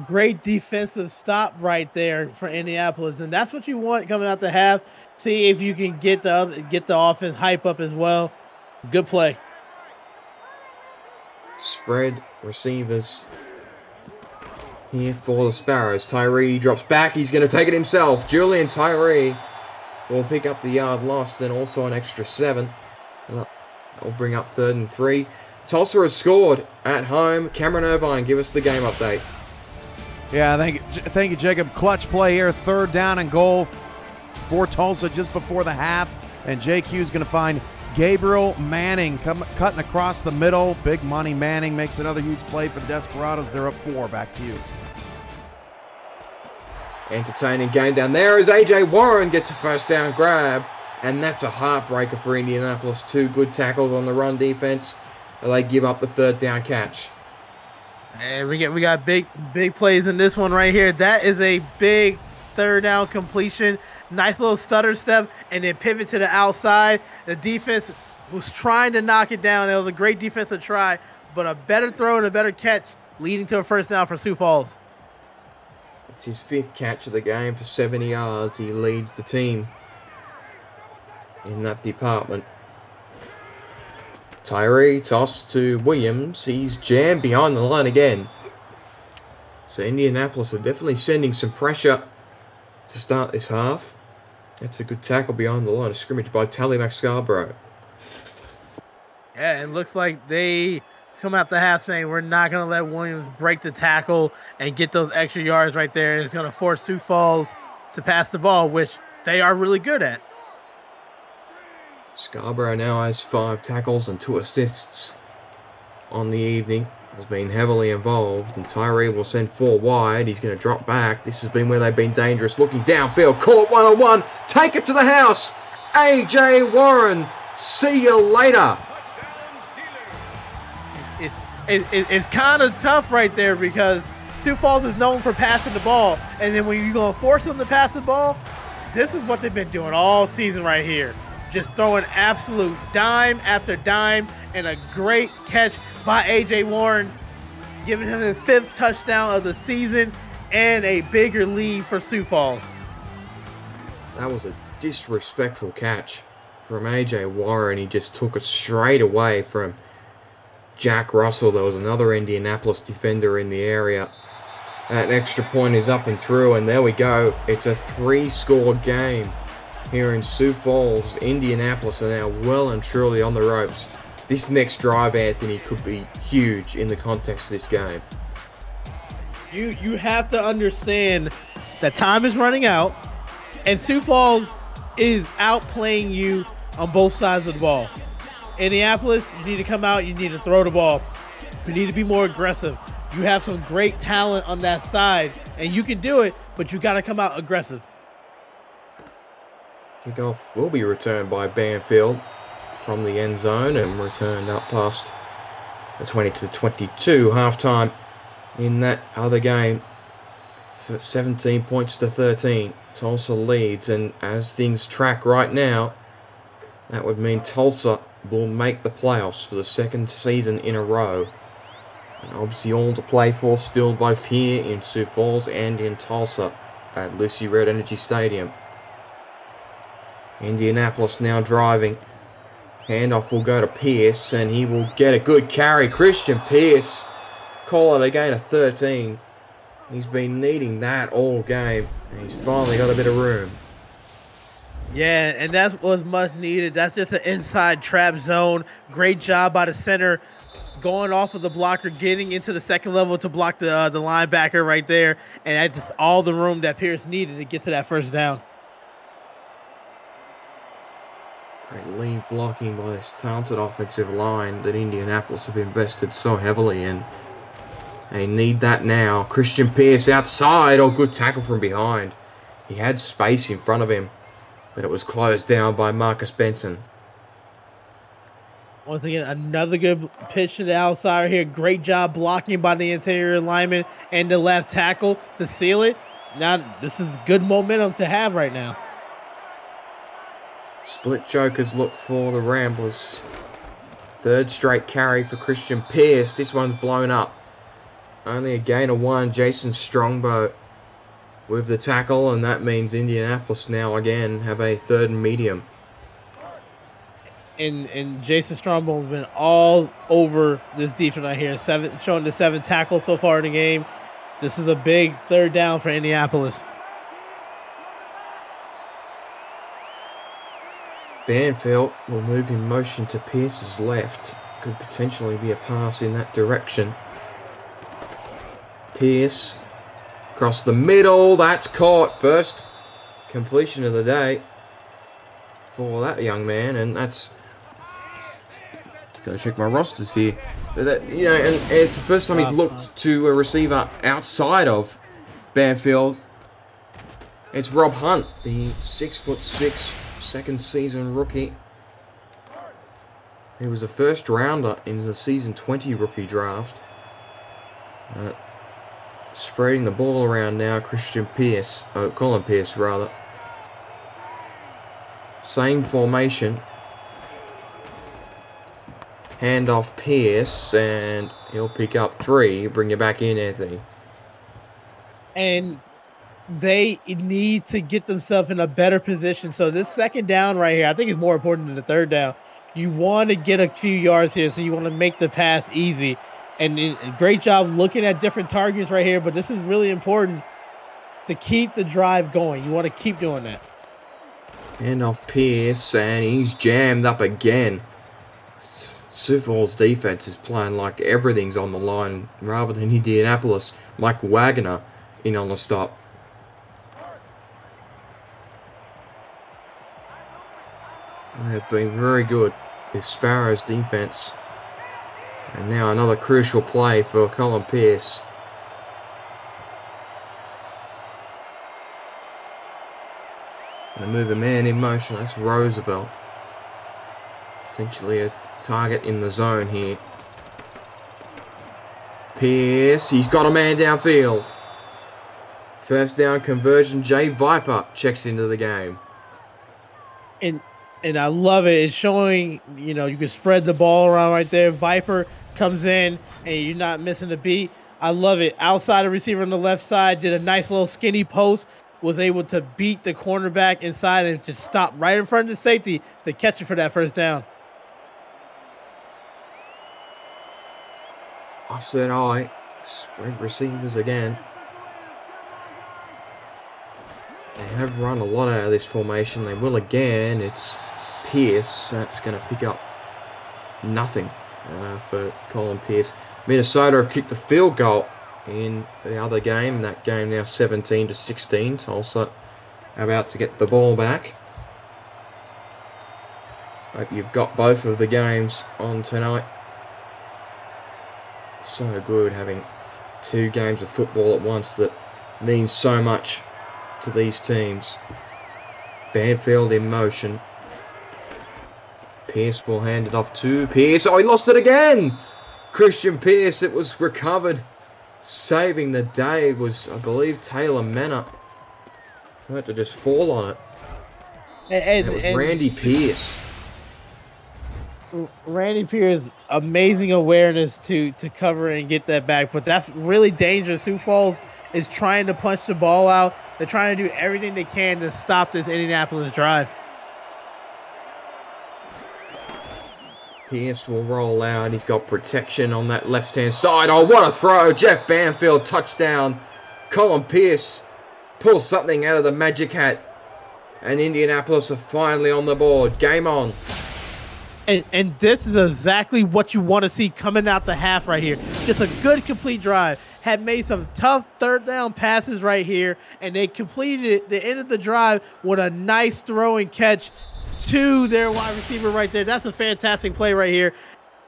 Great defensive stop right there for Indianapolis, and that's what you want coming out to half. See if you can get the offense hype up as well. Good play. Spread receivers here for the Sparrows. Tyree drops back. He's going to take it himself. Julian Tyree will pick up the yard lost and also an extra 7. That'll bring up 3rd and 3. Tulsa has scored at home. Cameron Irvine, give us the game update. Yeah, thank you, Jacob. Clutch play here. 3rd down and goal for Tulsa just before the half. And JQ's going to find Gabriel Manning cutting across the middle. Big money Manning makes another huge play for the Desperados. They're up 4. Back to you. Entertaining game down there as AJ Warren gets a first down grab. And that's a heartbreaker for Indianapolis. 2 good tackles on the run defense. They give up the 3rd down catch. And we got big plays in this one right here. That is a big 3rd down completion. Nice little stutter step and then pivot to the outside. The defense was trying to knock it down. It was a great defensive try, but a better throw and a better catch leading to a first down for Sioux Falls. It's his 5th catch of the game for 70 yards. He leads the team in that department. Tyree toss to Williams. He's jammed behind the line again. So Indianapolis are definitely sending some pressure to start this half. That's a good tackle behind the line of scrimmage by Tallyback Scarborough. Yeah, it looks like they come out the half saying we're not going to let Williams break the tackle and get those extra yards right there. It's going to force Sioux Falls to pass the ball, which they are really good at. Scarborough now has 5 tackles and 2 assists on the evening. Has been heavily involved, and Tyree will send 4 wide. He's going to drop back. This has been where they've been dangerous. Looking downfield, caught 1-on-1. Take it to the house. AJ Warren. See you later. It's kind of tough right there because Sioux Falls is known for passing the ball, and then when you're going to force them to pass the ball, this is what they've been doing all season right here. Just throwing absolute dime after dime, and a great catch by A.J. Warren, giving him the 5th touchdown of the season and a bigger lead for Sioux Falls. That was a disrespectful catch from A.J. Warren. He just took it straight away from Jack Russell. There was another Indianapolis defender in the area. That extra point is up and through, and there we go. It's a 3-score game here in Sioux Falls. Indianapolis are now well and truly on the ropes. This next drive, Anthony, could be huge in the context of this game. You have to understand that time is running out, and Sioux Falls is outplaying you on both sides of the ball. Indianapolis, you need to come out, you need to throw the ball. You need to be more aggressive. You have some great talent on that side, and you can do it, but you got to come out aggressive. Kickoff will be returned by Banfield from the end zone and returned up past the 20-22 halftime in that other game. 17 points to 13. Tulsa leads, and as things track right now, that would mean Tulsa will make the playoffs for the second season in a row. And obviously all to play for still, both here in Sioux Falls and in Tulsa at Lucy Red Energy Stadium. Indianapolis now driving. Handoff will go to Pierce, and he will get a good carry. Christian Pierce, call it a gain of 13. He's been needing that all game, and he's finally got a bit of room. Yeah, and that was much needed. That's just an inside trap zone. Great job by the center, going off of the blocker, getting into the second level to block the linebacker right there. And that's just all the room that Pierce needed to get to that first down. Great lead blocking by this talented offensive line that Indianapolis have invested so heavily in. They need that now. Christian Pierce outside. Oh, good tackle from behind. He had space in front of him, but it was closed down by Marcus Benson. Once again, another good pitch to the outside here. Great job blocking by the interior lineman and the left tackle to seal it. Now, this is good momentum to have right now. Split jokers look for the Ramblers. Third straight carry for Christian Pierce. This one's blown up. Only a gain of 1. Jason Strongbow with the tackle, and that means Indianapolis now again have a 3rd and medium. And Jason Strongbow has been all over this defense right here. Showing the 7 tackles so far in the game. This is a big 3rd down for Indianapolis. Banfield will move in motion to Pierce's left. Could potentially be a pass in that direction. Pierce across the middle. That's caught. First completion of the day for that young man, and that's. Gotta check my rosters here. But that, you know, and it's the first time he's looked to a receiver outside of Banfield. It's Rob Hunt, the 6'6", second season rookie. He was a first rounder in the season 20 rookie draft. Spreading the ball around now, Colin Pierce rather. Same formation. Handoff Pierce, and he'll pick up 3. Bring you back in, Anthony. And they need to get themselves in a better position. So this 2nd down right here, I think is more important than the 3rd down. You want to get a few yards here, so you want to make the pass easy. And great job looking at different targets right here, but this is really important to keep the drive going. You want to keep doing that. Handoff Pierce, and he's jammed up again. Sioux Falls defense is playing like everything's on the line rather than Indianapolis. Mike Wagner in on the stop. They have been very good with Sparrows defense. And now another crucial play for Colin Pierce. They move a man in motion. That's Roosevelt. Potentially a target in the zone here. Pierce, he's got a man downfield. First down conversion. Jay Viper checks into the game. And I love it. It's showing, you can spread the ball around right there. Viper comes in, and you're not missing a beat. I love it. Outside the receiver on the left side, did a nice little skinny post, was able to beat the cornerback inside and just stop right in front of the safety to catch it for that first down. Offset eye. Spread receivers again. have run a lot out of this formation. They will again. It's Pierce. That's going to pick up nothing for Colin Pierce. Minnesota have kicked the field goal in the other game. That game now 17-16. Tulsa about to get the ball back. Hope you've got both of the games on tonight. So good having 2 games of football at once that means so much to these teams. Banfield in motion. Pierce will hand it off to Pierce. Oh, he lost it again! Christian Pierce, it was recovered. Saving the day was, I believe, Taylor Manor. Who had to just fall on it. And it was Randy Pierce. Randy Pierce, amazing awareness to cover and get that back, but that's really dangerous. Sioux Falls is trying to punch the ball out. They're trying to do everything they can to stop this Indianapolis drive. Pierce will roll out. He's got protection on that left-hand side. Oh, what a throw. Jeff Banfield, touchdown. Colin Pierce pulls something out of the magic hat. And Indianapolis are finally on the board. Game on. And this is exactly what you want to see coming out the half right here. Just a good complete drive. Had made some tough third down passes right here, and they completed the end of the drive with a nice throw and catch to their wide receiver right there. That's a fantastic play right here.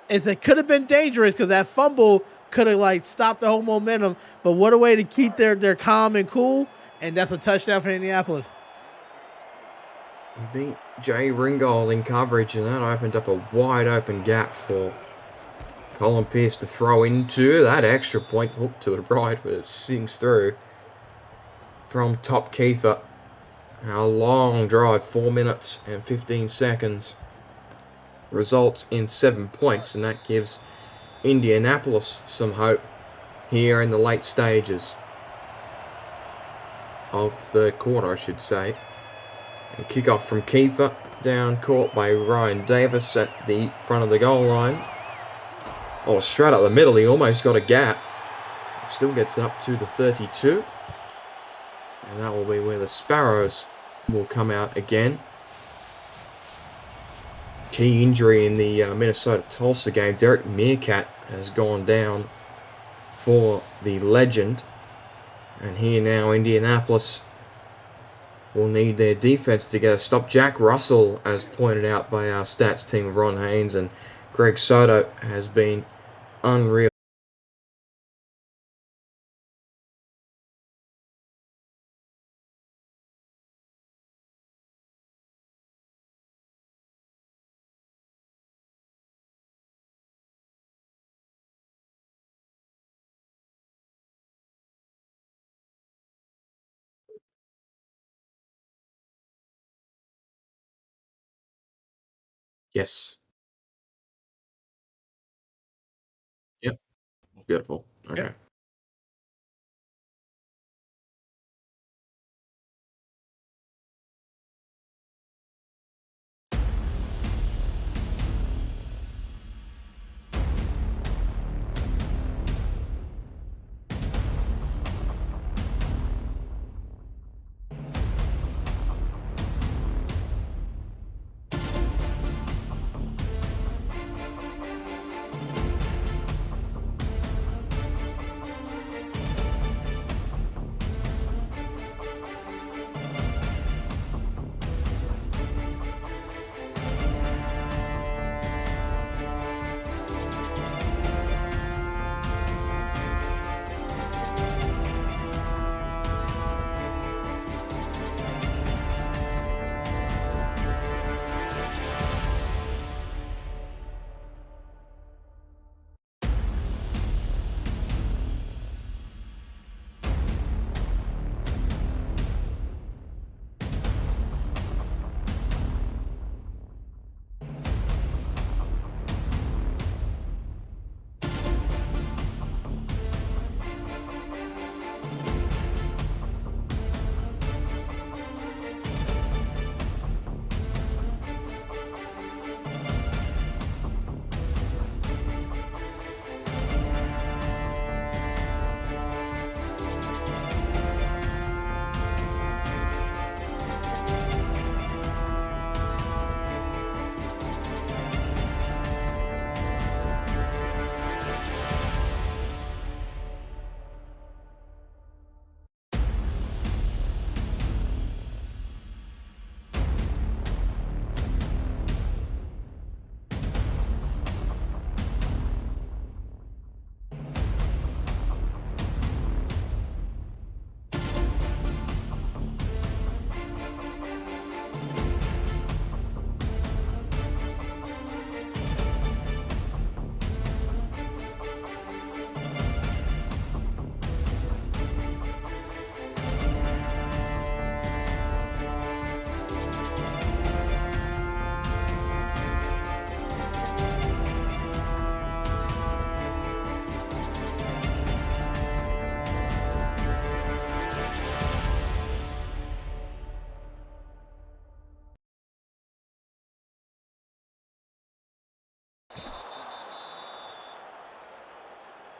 It could have been dangerous because that fumble could have stopped the whole momentum, but what a way to keep their calm and cool, and that's a touchdown for Indianapolis. He beat Jay Ringgold in coverage, and that opened up a wide open gap for Colin Pierce to throw into. That extra point hook to the right, but it sings through from Top Keitha. A long drive, 4 minutes and 15 seconds, results in 7 points, and that gives Indianapolis some hope here in the late stages of the third quarter, I should say. And kickoff from Keitha, down caught by Ryan Davis at the front of the goal line. Oh, straight up the middle, he almost got a gap. Still gets up to the 32. And that will be where the Sparrows will come out again. Key injury in the Minnesota-Tulsa game. Derek Meerkat has gone down for the legend. And here now, Indianapolis will need their defense to get a stop. Jack Russell, as pointed out by our stats team of Ron Haynes and Greg Soto, has been unreal. Yes. Yep. Beautiful. Okay. Yep.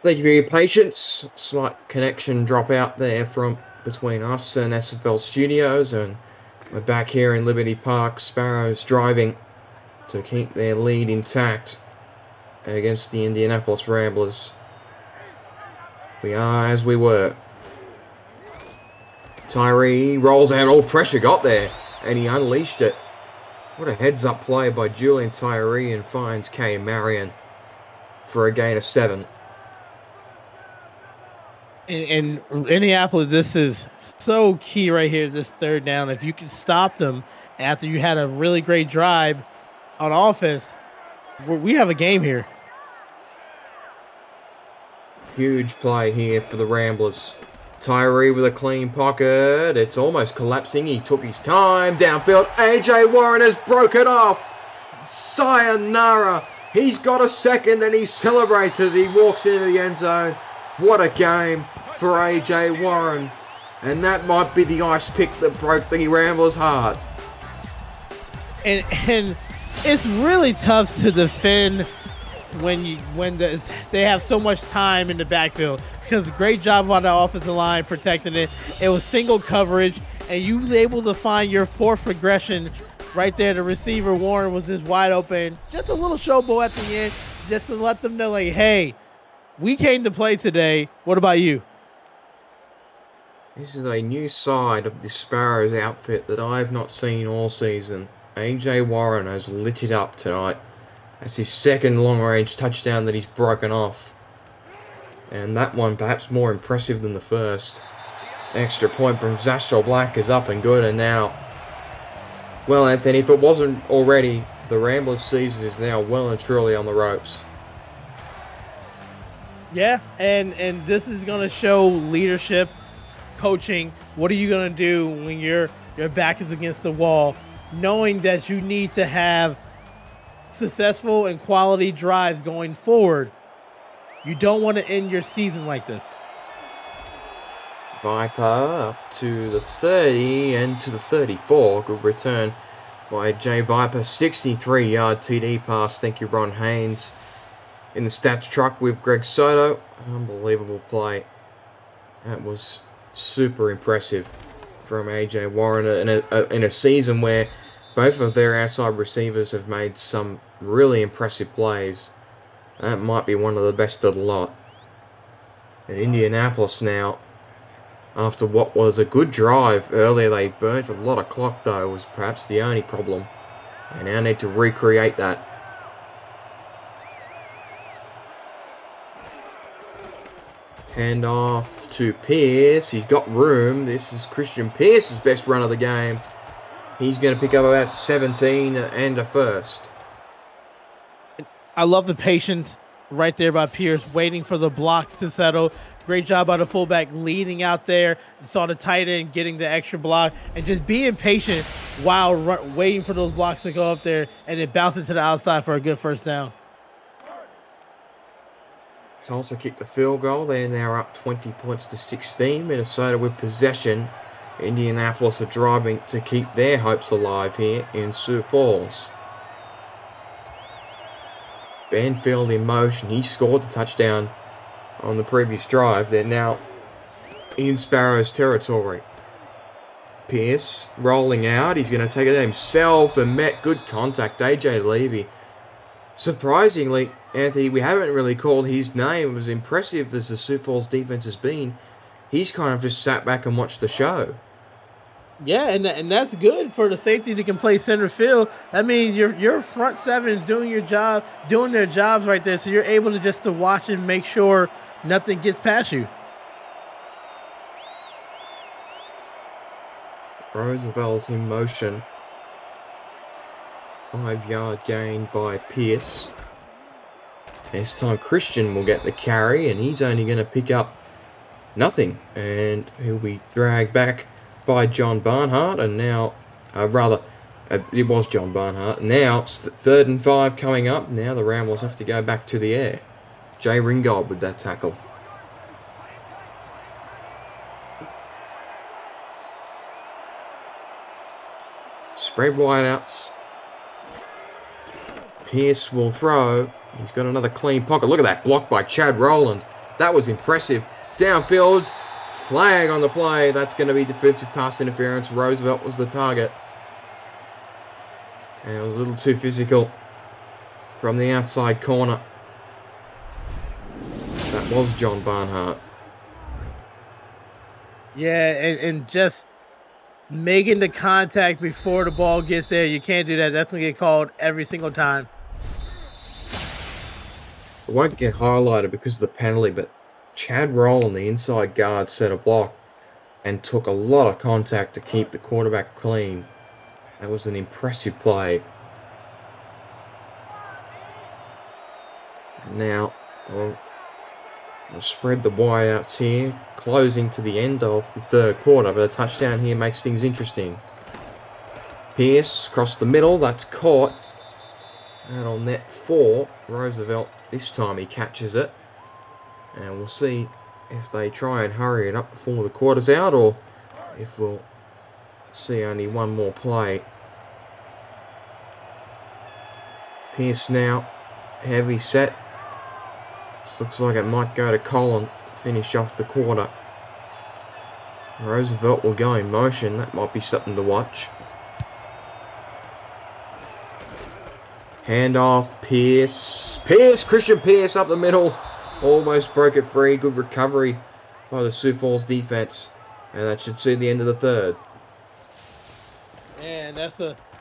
Thank you for your patience. Slight connection drop out there from between us and SFL Studios, and we're back here in Liberty Park. Sparrows driving to keep their lead intact against the Indianapolis Ramblers. We are as we were. Tyree rolls out, all pressure got there, and he unleashed it. What a heads-up play by Julian Tyree, and finds K. Marion for a gain of 7. In Indianapolis, this is so key right here, this third down. If you can stop them after you had a really great drive on offense, we have a game here. Huge play here for the Ramblers. Tyree with a clean pocket. It's almost collapsing. He took his time. Downfield. AJ Warren has broke it off. Sayonara. He's got a second and he celebrates as he walks into the end zone. What a game for AJ Warren. And that might be the ice pick that broke the Ramblers' heart. And it's really tough to defend when they have so much time in the backfield, because great job on the offensive line protecting it. It was single coverage, and you was able to find your fourth progression right there. The receiver Warren was just wide open, just a little showboat at the end, just to let them know, like, hey, we came to play today. What about you? This is a new side of the Sparrows outfit that I have not seen all season. AJ Warren has lit it up tonight. That's his second long-range touchdown that he's broken off. And that one perhaps more impressive than the first. Extra point from Zashel Black is up and good, and now... Well, Anthony, if it wasn't already, the Ramblers season is now well and truly on the ropes. Yeah, and this is going to show leadership, coaching. What are you going to do when your back is against the wall, knowing that you need to have successful and quality drives going forward? You don't want to end your season like this. Viper up to the 30 and to the 34. Good return by Jay Viper. 63-yard TD pass. Thank you, Ron Haynes. In the stats truck with Greg Soto. Unbelievable play. That was super impressive from AJ Warren in a season where both of their outside receivers have made some really impressive plays. That might be one of the best of the lot. And Indianapolis now, after what was a good drive earlier, they burnt a lot of clock, though, was perhaps the only problem. They now need to recreate that. Hand off to Pierce. He's got room. This is Christian Pierce's best run of the game. He's going to pick up about 17 and a first. I love the patience right there by Pierce, waiting for the blocks to settle. Great job by the fullback leading out there. You saw the tight end getting the extra block and just being patient while waiting for those blocks to go up there and then bounce it to the outside for a good first down. Tulsa kicked a field goal. They're now up 20 points to 16. Minnesota with possession. Indianapolis are driving to keep their hopes alive here in Sioux Falls. Banfield in motion. He scored the touchdown on the previous drive. They're now in Sparrows territory. Pierce rolling out. He's going to take it himself and met good contact. AJ Levy. Surprisingly, Anthony, we haven't really called his name. As impressive as the Sioux Falls defense has been, he's kind of just sat back and watched the show. Yeah, and that's good for the safety that can play center field. That means your front seven is doing your job, doing their jobs right there, so you're able to just to watch and make sure nothing gets past you. Roosevelt in motion. 5-yard gain by Pierce. This time Christian will get the carry, and he's only going to pick up nothing. And he'll be dragged back by John Barnhart, and now, it was John Barnhart. Now it's 3rd and 5 coming up. Now the Ramblers have to go back to the air. Jay Ringgold with that tackle. Spread wideouts. Pierce will throw. He's got another clean pocket. Look at that block by Chad Rowland. That was impressive. Downfield, flag on the play. That's going to be defensive pass interference. Roosevelt was the target. And it was a little too physical from the outside corner. That was John Barnhart. Yeah, and just making the contact before the ball gets there. You can't do that. That's going to get called every single time. It won't get highlighted because of the penalty, but Chad Roll, the inside guard, set a block and took a lot of contact to keep the quarterback clean. That was an impressive play. And now, I'll spread the wideouts here, closing to the end of the third quarter, but a touchdown here makes things interesting. Pierce across the middle, that's caught. And on net 4, Roosevelt, this time he catches it. And we'll see if they try and hurry it up before the quarter's out, or if we'll see only one more play. Pierce now, heavy set. This looks like it might go to Colin to finish off the quarter. Roosevelt will go in motion. That might be something to watch. Handoff, Pierce. Christian Pierce up the middle. Almost broke it free. Good recovery by the Sioux Falls defense. And that should see the end of the third. And that's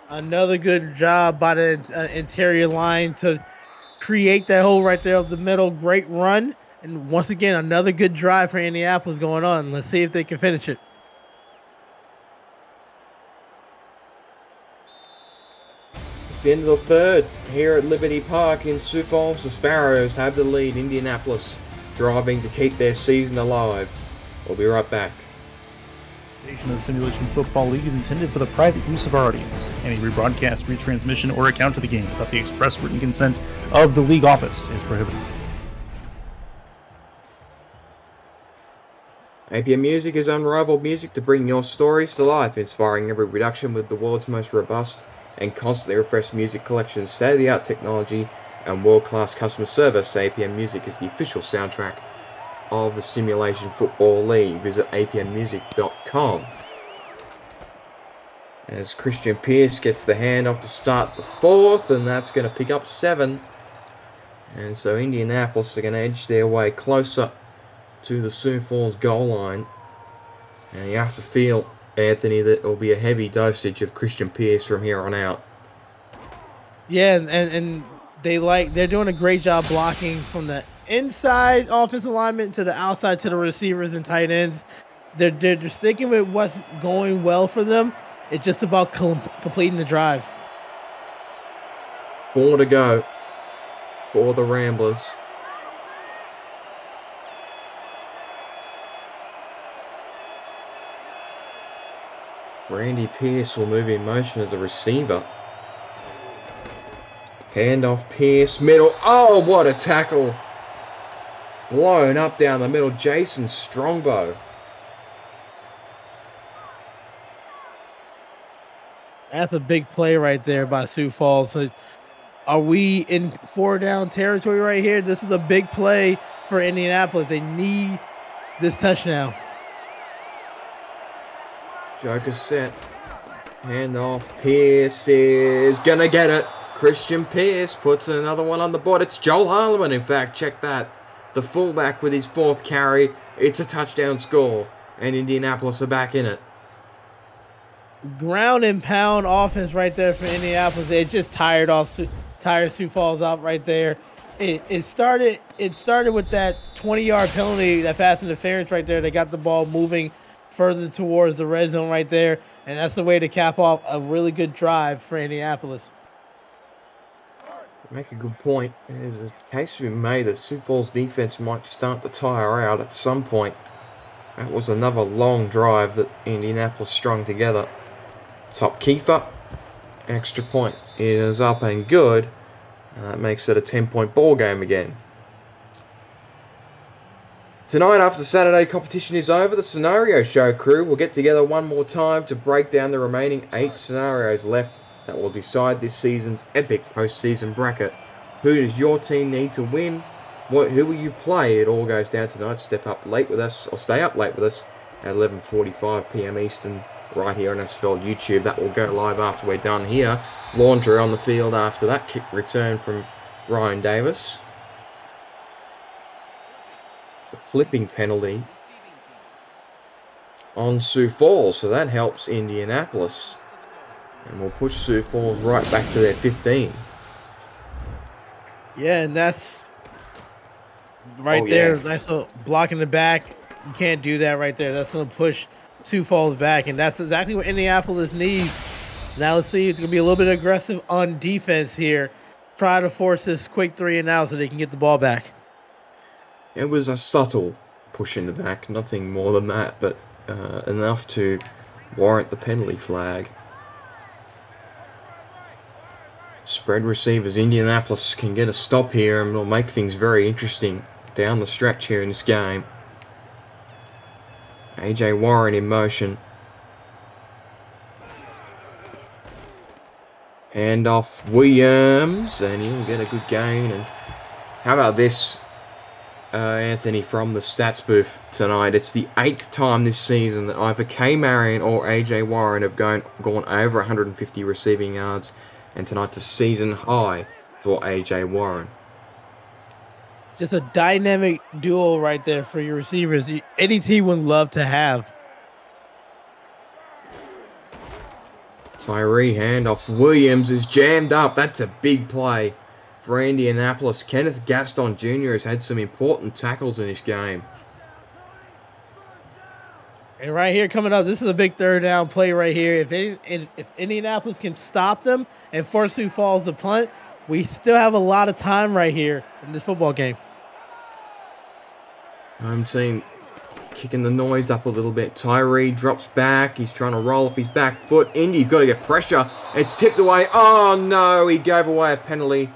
another good job by the interior line to create that hole right there of the middle. Great run. And once again, another good drive for Indianapolis going on. Let's see if they can finish it. It's the end of the third here at Liberty Park in Sioux Falls. The Sparrows have the lead. Indianapolis driving to keep their season alive. We'll be right back. Of the Simulation Football League is intended for the private use of our audience. Any rebroadcast, retransmission, or account of the game without the express written consent of the league office is prohibited. APM Music is unrivaled music to bring your stories to life, inspiring every production with the world's most robust and constantly refreshed music collection, state-of-the-art technology, and world-class customer service. APM Music is the official soundtrack of the Simulation Football League. Visit apmmusic.com. As Christian Pierce gets the handoff to start the fourth, and that's going to pick up 7. And so Indianapolis are going to edge their way closer to the Sioux Falls goal line. And you have to feel, Anthony, that it will be a heavy dosage of Christian Pierce from here on out. Yeah, and they're doing a great job blocking from the inside offensive alignment to the outside to the receivers and tight ends. They're sticking with what's going well for them. It's just about completing the drive. 4 to go for the Ramblers. Randy Pierce will move in motion as a receiver. Handoff, Pierce, middle. Oh, what a tackle. Blown up down the middle, Jason Strongbow. That's a big play right there by Sioux Falls. So are we in 4-down territory right here? This is a big play for Indianapolis. They need this touchdown. Joker set. Handoff, Pierce is gonna get it. Christian Pierce puts another one on the board. It's Joel Harleman, in fact. Check that. The fullback with his 4th carry. It's a touchdown score. And Indianapolis are back in it. Ground and pound offense right there for Indianapolis. They just tired Sioux Falls out right there. It started with that 20-yard penalty, that pass interference right there. They got the ball moving further towards the red zone right there. And that's the way to cap off a really good drive for Indianapolis. Make a good point. There's a case to be made that Sioux Falls defense might start to tire out at some point. That was another long drive that Indianapolis strung together. Top Kiefer. Extra point is up and good. That makes it a 10-point ball game again. Tonight, after the Saturday competition is over, the Scenario Show crew will get together one more time to break down the remaining 8 scenarios left that will decide this season's epic postseason bracket. Who does your team need to win? who will you play? It all goes down tonight. Step up late with us, or stay up late with us at 11:45 p.m. Eastern, right here on SFL YouTube. That will go live after we're done here. Laundry on the field after that kick return from Ryan Davis. It's a flipping penalty on Sioux Falls, so that helps Indianapolis. And we'll push Sioux Falls right back to their 15. Yeah, and that's right there. Nice little block in the back. You can't do that right there. That's going to push Sioux Falls back, and that's exactly what Indianapolis needs. Now let's see. It's going to be a little bit aggressive on defense here. Try to force this quick 3 and out so they can get the ball back. It was a subtle push in the back, nothing more than that, but enough to warrant the penalty flag. Spread receivers. Indianapolis can get a stop here and it'll make things very interesting down the stretch here in this game. AJ Warren in motion. Hand off Williams, and he'll get a good gain. And how about this, Anthony, from the stats booth tonight? It's the 8th time this season that either K. Marion or AJ Warren have gone over 150 receiving yards. And tonight's a season high for AJ Warren. Just a dynamic duo right there for your receivers. Any team would love to have. Tyree handoff. Williams is jammed up. That's a big play for Indianapolis. Kenneth Gaston Jr. has had some important tackles in this game. And right here coming up, this is a big 3rd down play right here. If Indianapolis can stop them and force Sioux Falls to punt, we still have a lot of time right here in this football game. Home team kicking the noise up a little bit. Tyree drops back. He's trying to roll off his back foot. Indy, you've got to get pressure. It's tipped away. Oh no, he gave away a penalty.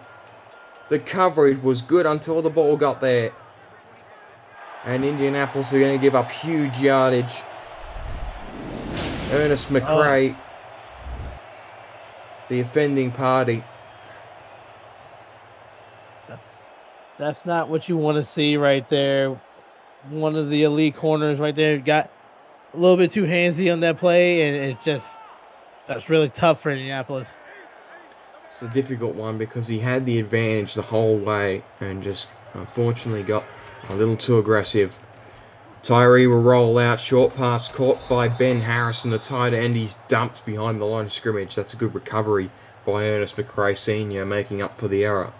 The coverage was good until the ball got there. And Indianapolis are going to give up huge yardage. Ernest McRae, the offending party. That's not what you want to see right there. One of the elite corners right there got a little bit too handsy on that play, and that's really tough for Indianapolis. It's a difficult one because he had the advantage the whole way and just unfortunately got a little too aggressive. Tyree will roll out. Short pass caught by Ben Harrison, the tight end. He's dumped behind the line of scrimmage. That's a good recovery by Ernest McRae Sr., making up for the error.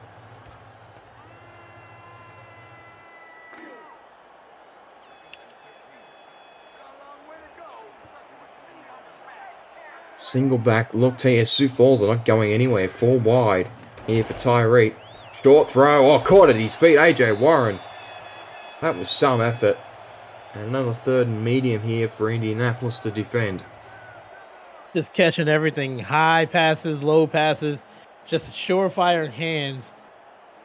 Single back look here. Sioux Falls are not going anywhere. 4 wide here for Tyree. Short throw. Oh, caught at his feet. AJ Warren. That was some effort. And another 3rd and medium here for Indianapolis to defend. Just catching everything. High passes, low passes. Just surefire hands.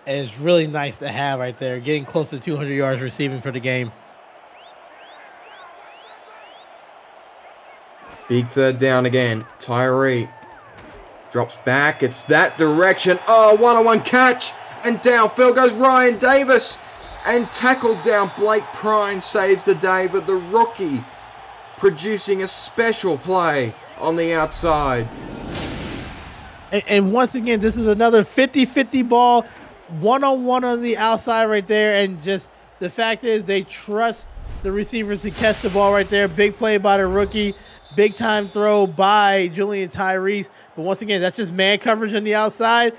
And it's really nice to have right there. Getting close to 200 yards receiving for the game. Big 3rd down again. Tyree drops back. It's that direction. Oh, one-on-one catch. And downfield goes Ryan Davis. And tackled down. Blake Prine saves the day. But the rookie producing a special play on the outside. And once again, this is another 50-50 ball. One-on-one on the outside right there. And just the fact is they trust the receivers to catch the ball right there. Big play by the rookie. Big time throw by Julian Tyrese. But once again, that's just man coverage on the outside.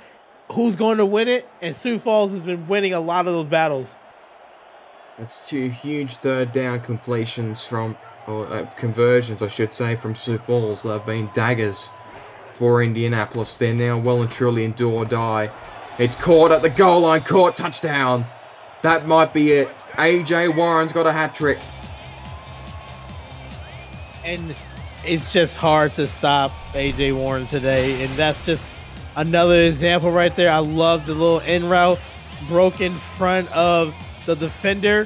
Who's going to win it? And Sioux Falls has been winning a lot of those battles. That's 2 huge 3rd down completions from, or conversions, I should say, from Sioux Falls. They've been daggers for Indianapolis. They're now well and truly in do or die. It's caught at the goal line. Caught. Touchdown. That might be it. AJ Warren's got a hat trick. And it's just hard to stop AJ Warren today. And that's just another example right there. I love the little in route. Broke in front of the defender.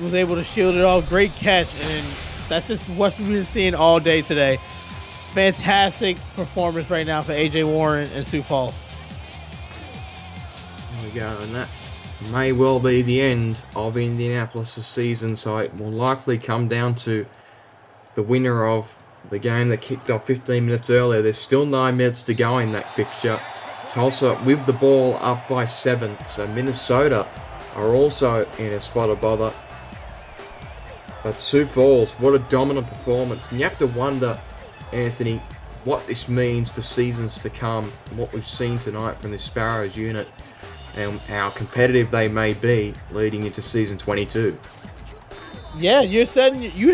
Was able to shield it off. Great catch. And that's just what we've been seeing all day today. Fantastic performance right now for AJ Warren and Sioux Falls. There we go. And that may well be the end of Indianapolis' season, so it will likely come down to the winner of the game that kicked off 15 minutes earlier. There's still 9 minutes to go in that fixture. Tulsa with the ball up by 7, so Minnesota are also in a spot of bother. But Sioux Falls, what a dominant performance. And you have to wonder, Anthony, what this means for seasons to come, what we've seen tonight from this Sparrows unit, and how competitive they may be leading into season 22. Yeah, you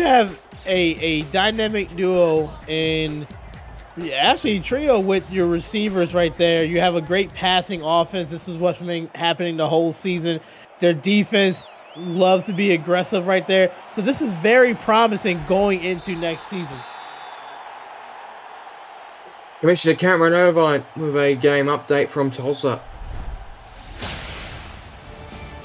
have a dynamic duo in actually trio with your receivers right there. You have a great passing offense. This is what's been happening the whole season. Their defense loves to be aggressive right there. So this is very promising going into next season. Commissioner Cameron Irvine with a game update from Tulsa.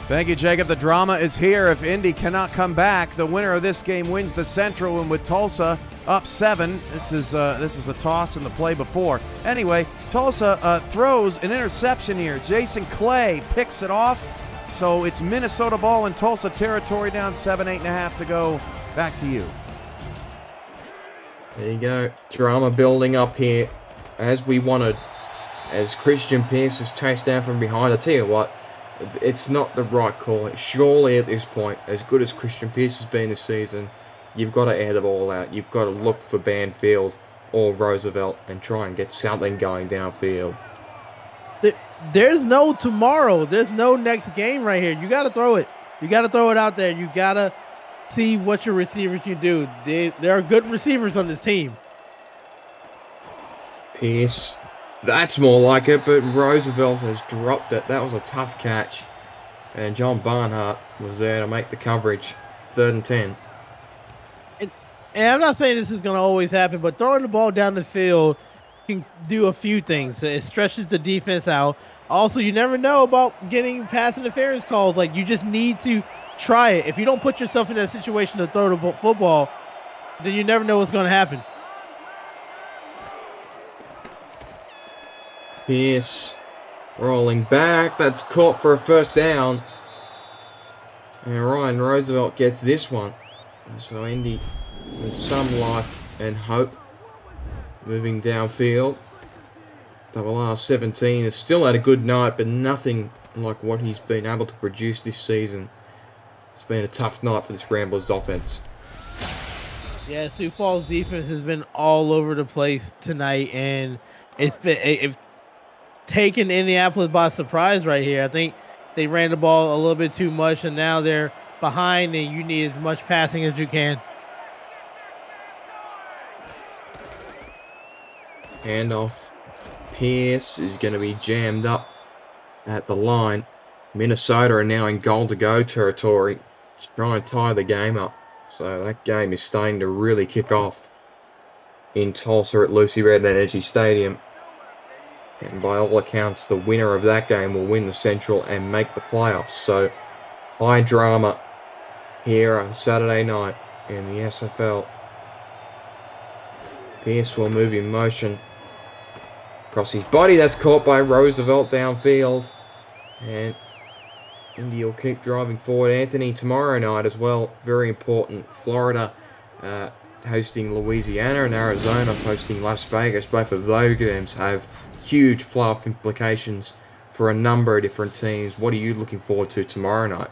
Thank you, Jacob. The drama is here. If Indy cannot come back, the winner of this game wins the Central, and with Tulsa up 7, this is a toss in the play before. Anyway, Tulsa throws an interception here. Jason Clay picks it off, so it's Minnesota ball in Tulsa territory, down 8.5 to go. Back to you. There you go. Drama building up here as we wanted. As Christian Pierce is chased down from behind. I tell you what, it's not the right call. Surely at this point, as good as Christian Pierce has been this season, you've got to air the ball out. You've got to look for Banfield or Roosevelt and try and get something going downfield. There's no tomorrow. There's no next game right here. You got to throw it. You got to throw it out there. You got to see what your receivers can do. There are good receivers on this team. Pierce. That's more like it, but Roosevelt has dropped it. That was a tough catch. And John Barnhart was there to make the coverage. 3rd and 10. And I'm not saying this is going to always happen, but throwing the ball down the field can do a few things. It stretches the defense out. Also, you never know about getting pass interference calls. Like, you just need to try it. If you don't put yourself in that situation to throw the football, then you never know what's going to happen. Pierce rolling back. That's caught for a first down. And Ryan Roosevelt gets this one. So Indy with some life and hope moving downfield. Double R17 has still had a good night, but nothing like what he's been able to produce this season. It's been a tough night for this Ramblers offense. Yeah, Sioux Falls defense has been all over the place tonight, and it's taken Indianapolis by surprise right here. I think they ran the ball a little bit too much, and now they're behind, and you need as much passing as you can. Handoff. Pierce is going to be jammed up at the line. Minnesota are now in goal-to-go territory to try and tie the game up. So that game is starting to really kick off in Tulsa at Lucy Red Energy Stadium. And by all accounts, the winner of that game will win the Central and make the playoffs. So high drama here on Saturday night in the SFL. Pierce will move in motion across his body. That's caught by Roosevelt downfield. And Indy will keep driving forward. Anthony, tomorrow night as well, very important. Florida hosting Louisiana and Arizona hosting Las Vegas. Both of those games have huge playoff implications for a number of different teams. What are you looking forward to tomorrow night?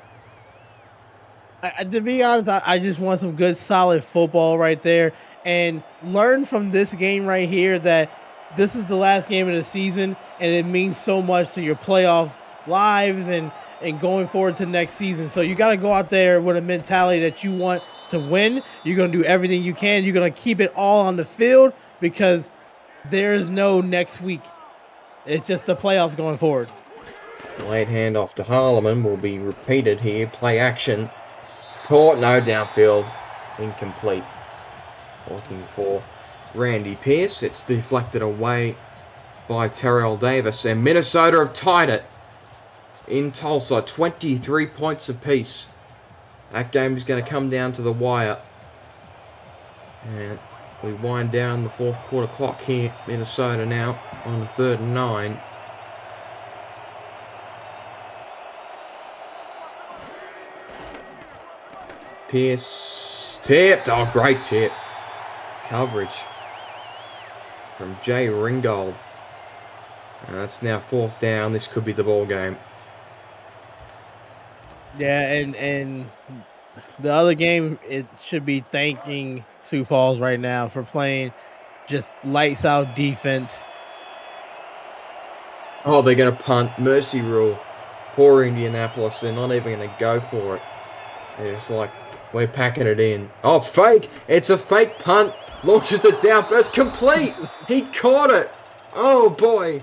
To be honest, I just want some good, solid football right there, and learn from this game right here that this is the last game of the season, and it means so much to your playoff lives and going forward to next season. So you got to go out there with a mentality that you want to win. You're going to do everything you can. You're going to keep it all on the field because there is no next week. It's just the playoffs going forward. Late handoff to Harleman will be repeated here. Play action. Caught, no, downfield. Incomplete. Looking for Randy Pierce. It's deflected away by Terrell Davis. And Minnesota have tied it in Tulsa. 23 points apiece. That game is going to come down to the wire. And we wind down the fourth quarter clock here. Minnesota now on the 3rd and 9. Pierce tipped. Oh, great tip. Coverage from Jay Ringgold. It's now 4th down. This could be the ball game. Yeah, and the other game, it should be thanking Sioux Falls right now for playing just lights out defense. Oh, they're going to punt. Mercy rule. Poor Indianapolis. They're not even going to go for it. They're just like, we're packing it in. Oh, fake. It's a fake punt. Launches it down first. Complete. He caught it. Oh, boy.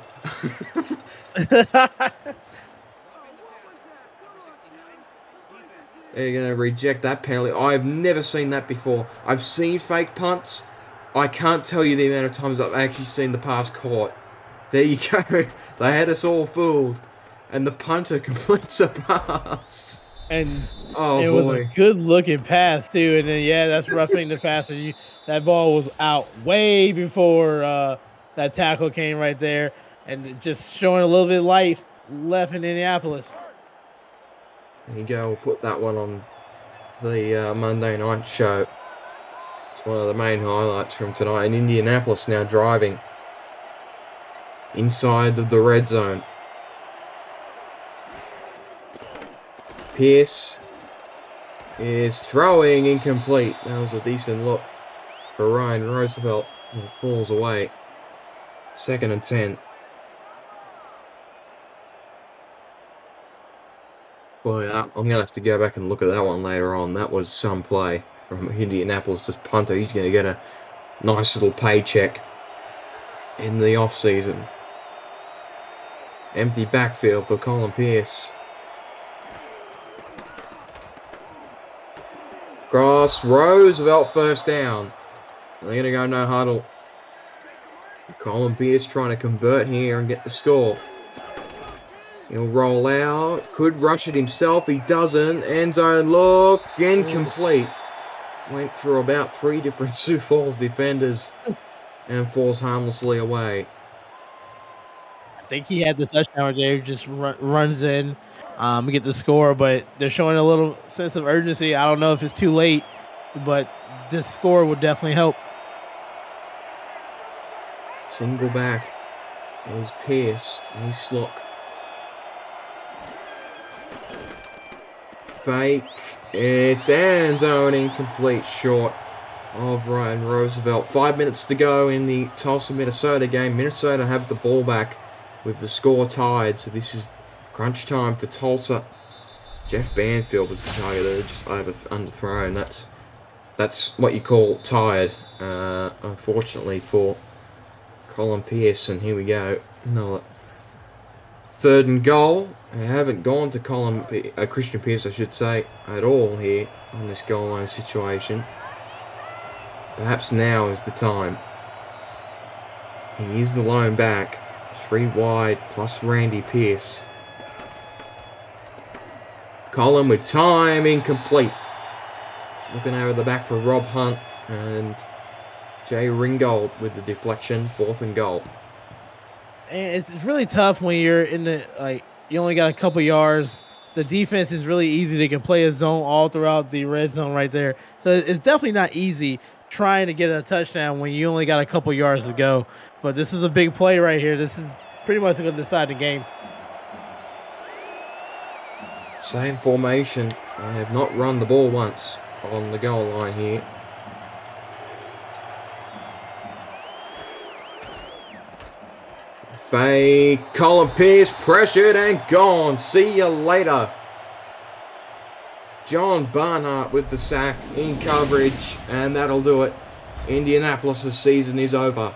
They're going to reject that penalty. I've never seen that before. I've seen fake punts. I can't tell you the amount of times I've actually seen the pass caught. There you go. They had us all fooled. And the punter completes a pass. And oh, it boy. was a good looking pass, too. And then, yeah, that's roughing the passer. That ball was out way before that tackle came right there. And just showing a little bit of life left in Indianapolis. There you go. We'll put that one on the Monday night show. It's one of the main highlights from tonight. And Indianapolis now driving inside of the red zone. Pierce is throwing incomplete. That was a decent look for Ryan Roosevelt. And it falls away. 2nd and 10. Boy, I'm going to have to go back and look at that one later on. That was some play from Indianapolis' punter. He's going to get a nice little paycheck in the off-season. Empty backfield for Colin Pierce. Cross Roosevelt, 1st down. They're going to go no huddle. Colin Pierce trying to convert here and get the score. He'll roll out. Could rush it himself. He doesn't. End zone look. Incomplete. Went through about 3 different Sioux Falls defenders and falls harmlessly away. I think he had the touchdown there. Just runs in to get the score, but they're showing a little sense of urgency. I don't know if it's too late, but this score would definitely help. Single back is Pierce. Nice look. Fake. It's end zone incomplete, short of Ryan Roosevelt. 5 minutes to go in the Tulsa-Minnesota game. Minnesota have the ball back with the score tied, so this is crunch time for Tulsa. Jeff Banfield was the target there, just underthrown. That's what you call tired, unfortunately for Colin Pierce. And here we go. Another 3rd and goal. I haven't gone to Christian Pierce, I should say, at all here on this goal line situation. Perhaps now is the time. He is the lone back. 3 wide plus Randy Pierce. Colin with time, incomplete. Looking over the back for Rob Hunt and Jay Ringgold with the deflection, 4th and goal. And it's really tough when you're in the you only got a couple yards. The defense is really easy. They can play a zone all throughout the red zone right there. So it's definitely not easy trying to get a touchdown when you only got a couple yards to go. But this is a big play right here. This is pretty much going to decide the game. Same formation. They have not run the ball once on the goal line here. Fake. Colin Pierce pressured and gone. See you later. John Barnhart with the sack in coverage, and that'll do it. Indianapolis' season is over.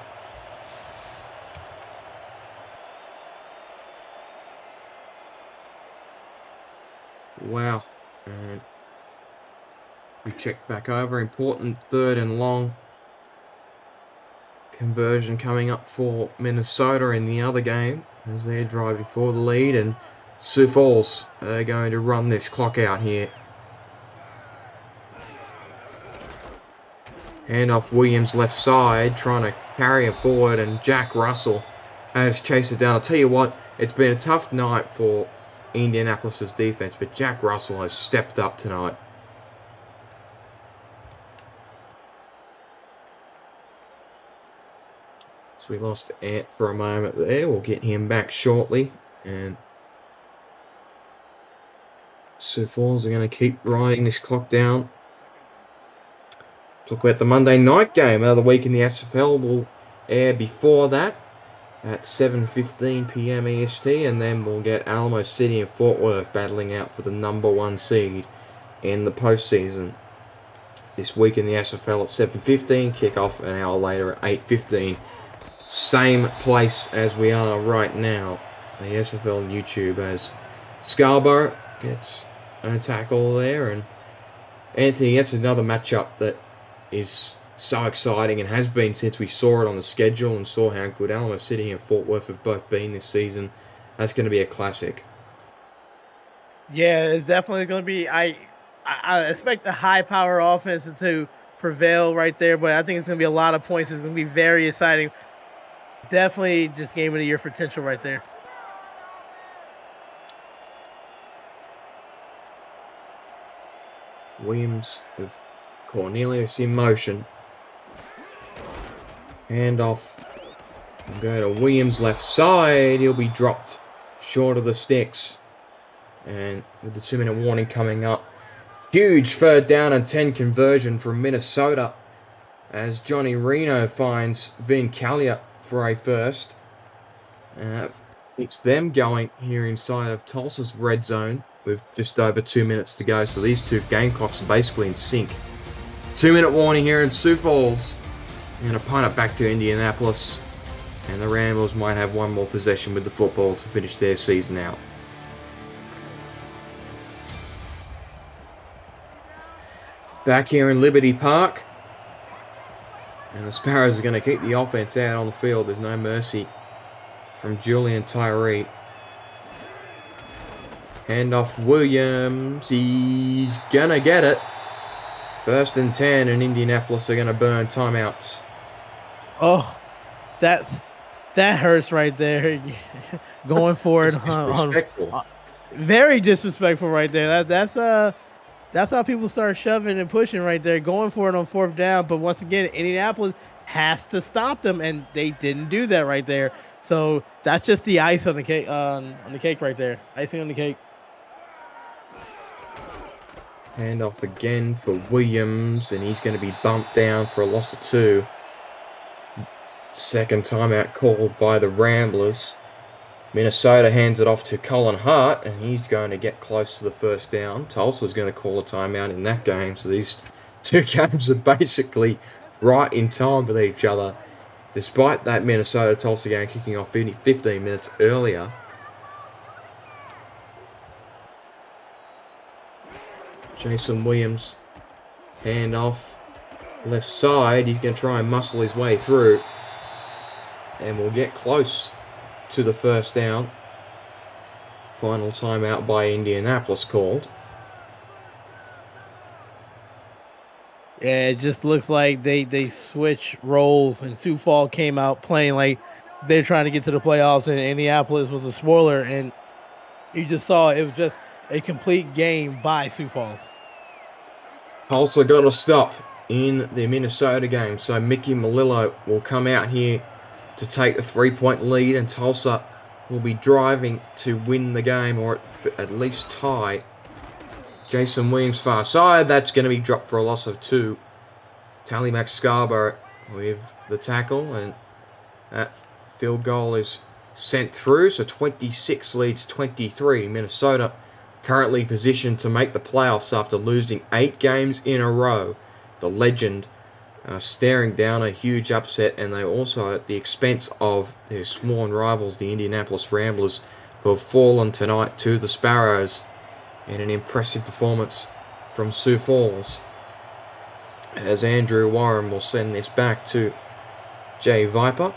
Wow. And we check back over. Important 3rd and long. Conversion coming up for Minnesota in the other game as they're driving for the lead, and Sioux Falls are going to run this clock out here. Handoff Williams left side, trying to carry it forward, and Jack Russell has chased it down. I'll tell you what, it's been a tough night for Indianapolis' defense, but Jack Russell has stepped up tonight. So we lost Ant for a moment there. We'll get him back shortly. And Sioux Falls are going to keep riding this clock down. Talk about the Monday night game. Another week in the SFL will air before that at 7:15 p.m. EST. And then we'll get Alamo City and Fort Worth battling out for the #1 seed in the postseason. This week in the SFL at 7:15. Kickoff an hour later at 8:15. Same place as we are right now. The SFL YouTube, as Scarborough gets a tackle there, and Anthony gets another matchup that is so exciting and has been since we saw it on the schedule and saw how good Alamo City and Fort Worth have both been this season. That's going to be a classic. Yeah, it's definitely going to be. I expect a high power offense to prevail right there, but I think it's going to be a lot of points. It's going to be very exciting. Definitely just game of the year potential right there. Williams with Cornelius in motion. Handoff. We'll go to Williams left side. He'll be dropped short of the sticks. And with the 2-minute warning coming up, huge 3rd down and 10 conversion from Minnesota as Johnny Reno finds Vin Callier for a first. Keeps them going here inside of Tulsa's red zone with just over 2 minutes to go. So these two game clocks are basically in sync. 2-minute warning here in Sioux Falls. We're going to punt it back to Indianapolis. And the Ramblers might have one more possession with the football to finish their season out. Back here in Liberty Park. And the Sparrows are going to keep the offense out on the field. There's no mercy from Julian Tyree. Handoff Williams. He's going to get it. 1st and 10, and Indianapolis are going to burn timeouts. Oh, that hurts right there. Going for it. Disrespectful. Very disrespectful right there. That's how people start shoving and pushing right there, going for it on 4th down. But once again, Indianapolis has to stop them, and they didn't do that right there. So that's just the ice on the cake, right there. Icing on the cake. Handoff again for Williams, and he's going to be bumped down for a loss of 2. Second timeout called by the Ramblers. Minnesota hands it off to Colin Hart, and he's going to get close to the 1st down. Tulsa's going to call a timeout in that game, so these two games are basically right in time with each other, despite that Minnesota-Tulsa game kicking off 15 minutes earlier. Jason Williams, handoff, left side. He's going to try and muscle his way through, and we'll get close to the 1st down. Final timeout by Indianapolis called. Yeah, it just looks like they switch roles, and Sioux Falls came out playing like they're trying to get to the playoffs, and Indianapolis was a spoiler, and you just saw it was just a complete game by Sioux Falls. Tulsa got to stop in the Minnesota game, so Mickey Malillo will come out here to take the 3-point lead, and Tulsa will be driving to win the game, or at least tie. Jason Williams far side, that's going to be dropped for a loss of 2. Tally Max Scarborough with the tackle, and that field goal is sent through, so 26 leads 23. Minnesota currently positioned to make the playoffs after losing 8 games in a row. The legend staring down a huge upset, and they also at the expense of their sworn rivals, the Indianapolis Ramblers, who have fallen tonight to the Sparrows in an impressive performance from Sioux Falls. As Andrew Warren will send this back to Jay Viper.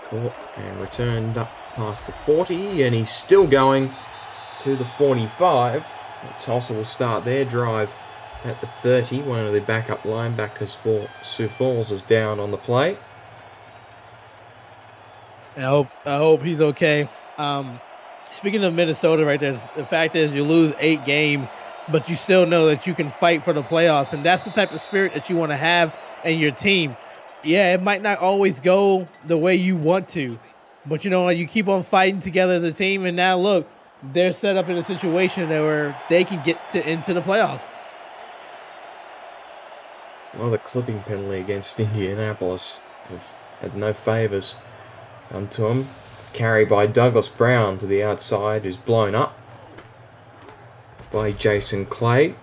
Caught and returned up past the 40, and he's still going to the 45. Tulsa will start their drive at the 30. One of the backup linebackers for Sioux Falls is down on the play. I hope he's okay. Speaking of Minnesota right there, the fact is you lose 8 games, but you still know that you can fight for the playoffs, and that's the type of spirit that you want to have in your team. Yeah, it might not always go the way you want to, but you know what? You keep on fighting together as a team, and now look, they're set up in a situation where they can get into the playoffs. Another clipping penalty against Indianapolis. They've had no favours done to them. Carry by Douglas Brown to the outside, who's blown up by Jason Clay.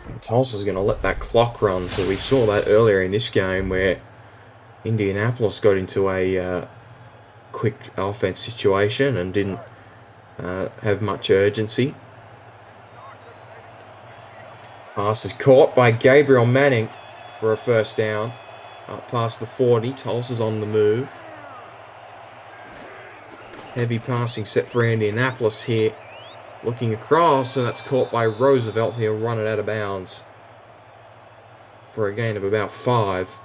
And Tulsa's going to let that clock run, so we saw that earlier in this game where Indianapolis got into a quick offense situation and didn't have much urgency. Pass is caught by Gabriel Manning for a first down. Up past the 40, Tulsa's on the move. Heavy passing set for Indianapolis here. Looking across, and that's caught by Roosevelt. He'll run it out of bounds for a gain of about 5.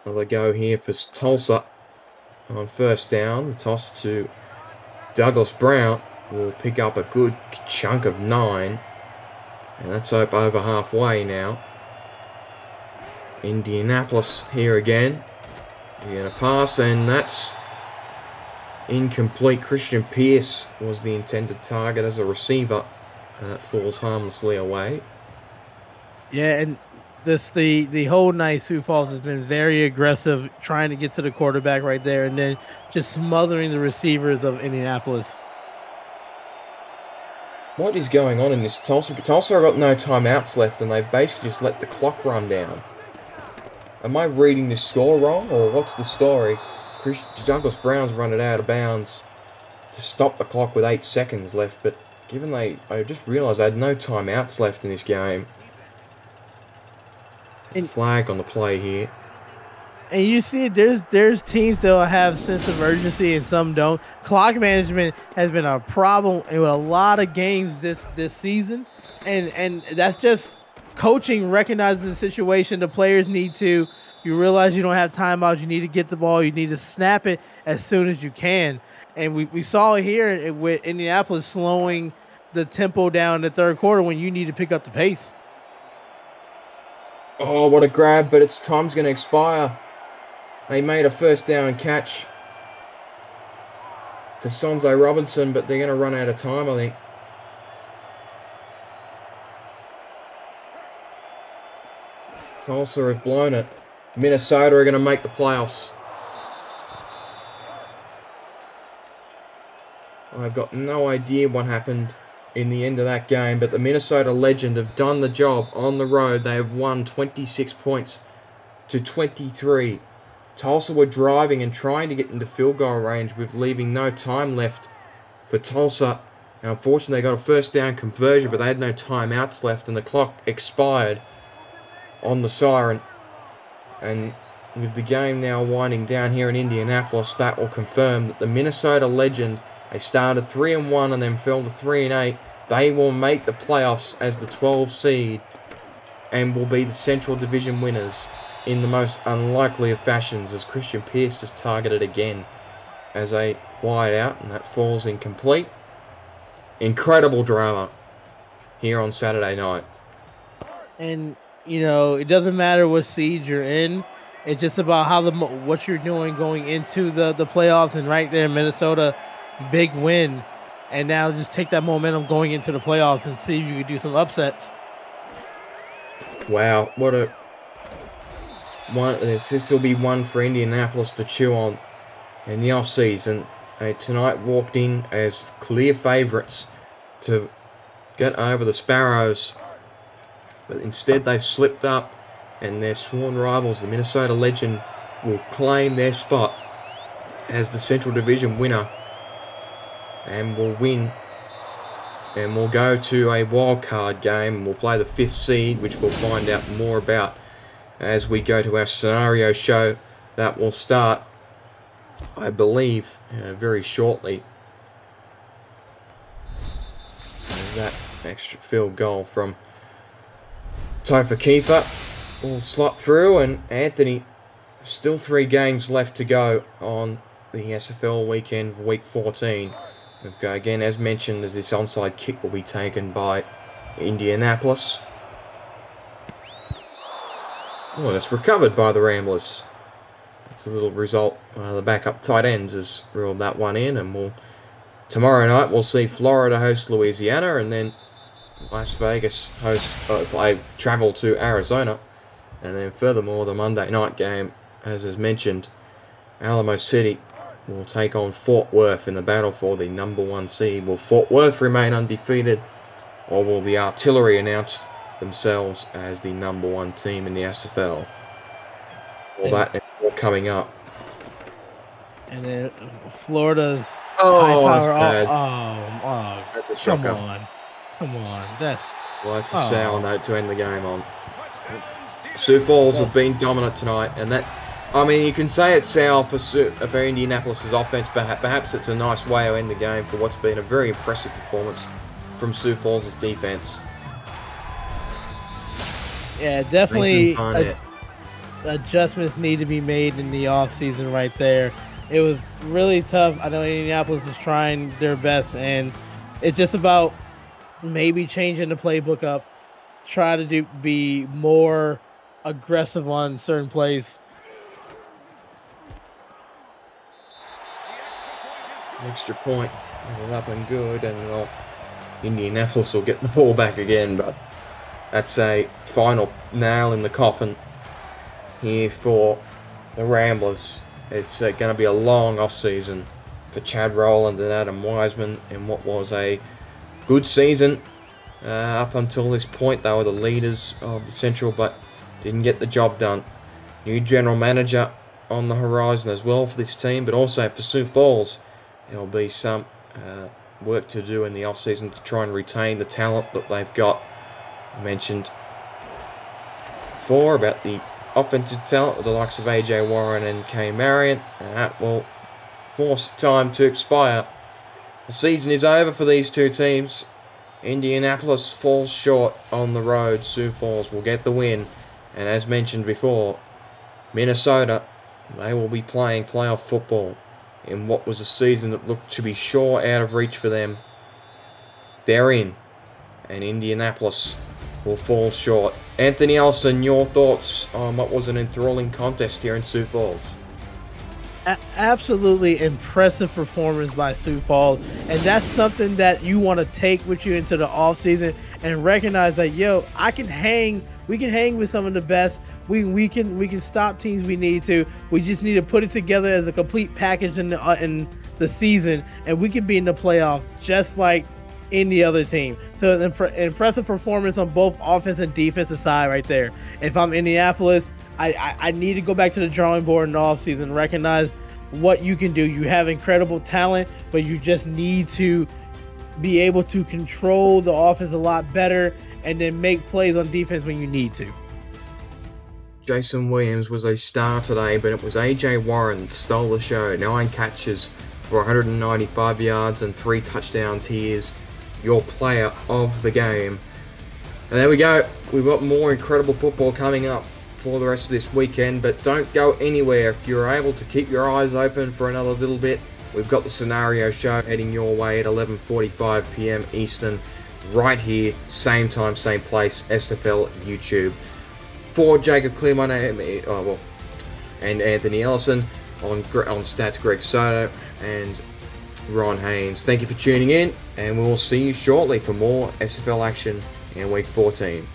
Another go here for Tulsa on first down. The toss to Douglas Brown will pick up a good chunk of 9. And that's up over halfway now. Indianapolis here again. They're going to pass, and that's incomplete. Christian Pierce was the intended target as a receiver. And that falls harmlessly away. Yeah, and the whole night Sioux Falls has been very aggressive, trying to get to the quarterback right there, and then just smothering the receivers of Indianapolis. What is going on in this Tulsa? Tulsa have got no timeouts left, and they've basically just let the clock run down. Am I reading this score wrong, or what's the story? Douglas Brown's run it out of bounds to stop the clock with 8 seconds left, but given I just realised they had no timeouts left in this game. Flag on the play here. And you see, there's teams that'll have sense of urgency and some don't. Clock management has been a problem in a lot of games this season, and that's just coaching, recognizing the situation. The players need to. You realize you don't have timeouts. You need to get the ball. You need to snap it as soon as you can. And we saw it here with Indianapolis slowing the tempo down in the third quarter when you need to pick up the pace. Oh, what a grab, but its time's going to expire. They made a first down catch to Sonzo Robinson, but they're going to run out of time, I think. Tulsa have blown it. Minnesota are going to make the playoffs. I've got no idea what happened in the end of that game, but the Minnesota Legend have done the job on the road. They have won 26 points to 23. Tulsa were driving and trying to get into field goal range with leaving no time left for Tulsa. Now, unfortunately, they got a first down conversion, but they had no timeouts left, and the clock expired on the siren. And with the game now winding down here in Indianapolis, that will confirm that the Minnesota Legend, they started 3-1 and then fell to 3-8. They will make the playoffs as the 12 seed and will be the Central Division winners in the most unlikely of fashions, as Christian Pierce is targeted again as a wide out, and that falls incomplete. Incredible drama here on Saturday night. And you know, it doesn't matter what seed you're in. It's just about how what you're doing going into the playoffs. And right there, Minnesota, big win. And now just take that momentum going into the playoffs and see if you can do some upsets. Wow, what a one! This will be one for Indianapolis to chew on in the off-season. They tonight walked in as clear favourites to get over the Sparrows, but instead they slipped up, and their sworn rivals, the Minnesota Legend, will claim their spot as the Central Division winner and will win, and we'll go to a wild card game, and we'll play the 5th seed, which we'll find out more about as we go to our scenario show that will start, I believe, very shortly. There's that extra field goal from Topher Keeper will slot through, and Anthony Still 3 games left to go on the SFL weekend, week 14. We've got, again, as mentioned, as this onside kick will be taken by Indianapolis. Oh, it's recovered by the Ramblers. That's a little result. The backup tight ends has ruled that one in, and tomorrow night we'll see Florida host Louisiana, and then Las Vegas travel to Arizona, and then furthermore the Monday night game, as is mentioned, Alamo City will take on Fort Worth in the battle for the number 1 seed. Will Fort Worth remain undefeated, or will the Artillery announce themselves as the number 1 team in the SFL? All that and more coming up. And then Florida's Oh, high that's power. bad. That's a shocker. Come on. That's a sour note to end the game on. Sioux Falls have been dominant tonight, and that, I mean, you can say it's sour for Indianapolis' offense, but perhaps it's a nice way to end the game for what's been a very impressive performance from Sioux Falls' defense. Yeah, definitely adjustments need to be made in the offseason right there. It was really tough. I know Indianapolis was trying their best, and it's just about maybe changing the playbook up, try to be more aggressive on certain plays. Extra point, ended up and good, and Indianapolis will get the ball back again, but that's a final nail in the coffin here for the Ramblers. It's going to be a long off-season for Chad Rowland and Adam Wiseman in what was a good season. Up until this point, they were the leaders of the Central, but didn't get the job done. New general manager on the horizon as well for this team, but also for Sioux Falls. There'll be some work to do in the off-season to try and retain the talent that they've got. I mentioned before about the offensive talent with the likes of AJ Warren and Kay Marion, and that will force time to expire. The season is over for these two teams. Indianapolis falls short on the road. Sioux Falls will get the win, and as mentioned before, Minnesota, they will be playing playoff football in what was a season that looked to be sure out of reach for them. They're in, and Indianapolis will fall short. Anthony Ellison, your thoughts on what was an enthralling contest here in Sioux Falls? Absolutely impressive performance by Sioux Falls, and that's something that you want to take with you into the offseason and recognize that, we can hang with some of the best. We can stop teams we need to. We just need to put it together as a complete package in the season, and we can be in the playoffs just like any other team. So it's impressive performance on both offense and defensive side right there. If I'm Indianapolis, I need to go back to the drawing board in the offseason, recognize what you can do. You have incredible talent, but you just need to be able to control the offense a lot better and then make plays on defense when you need to. Jason Williams was a star today, but it was AJ Warren that stole the show. 9 catches for 195 yards and 3 touchdowns. He is your player of the game. And there we go. We've got more incredible football coming up for the rest of this weekend, but don't go anywhere. If you're able to keep your eyes open for another little bit, we've got the scenario show heading your way at 11:45 p.m. Eastern, right here, same time, same place, SFL YouTube. For Jacob Clearmont and Anthony Ellison, on stats, Greg Soto and Ron Haynes. Thank you for tuning in, and we will see you shortly for more SFL action in Week 14.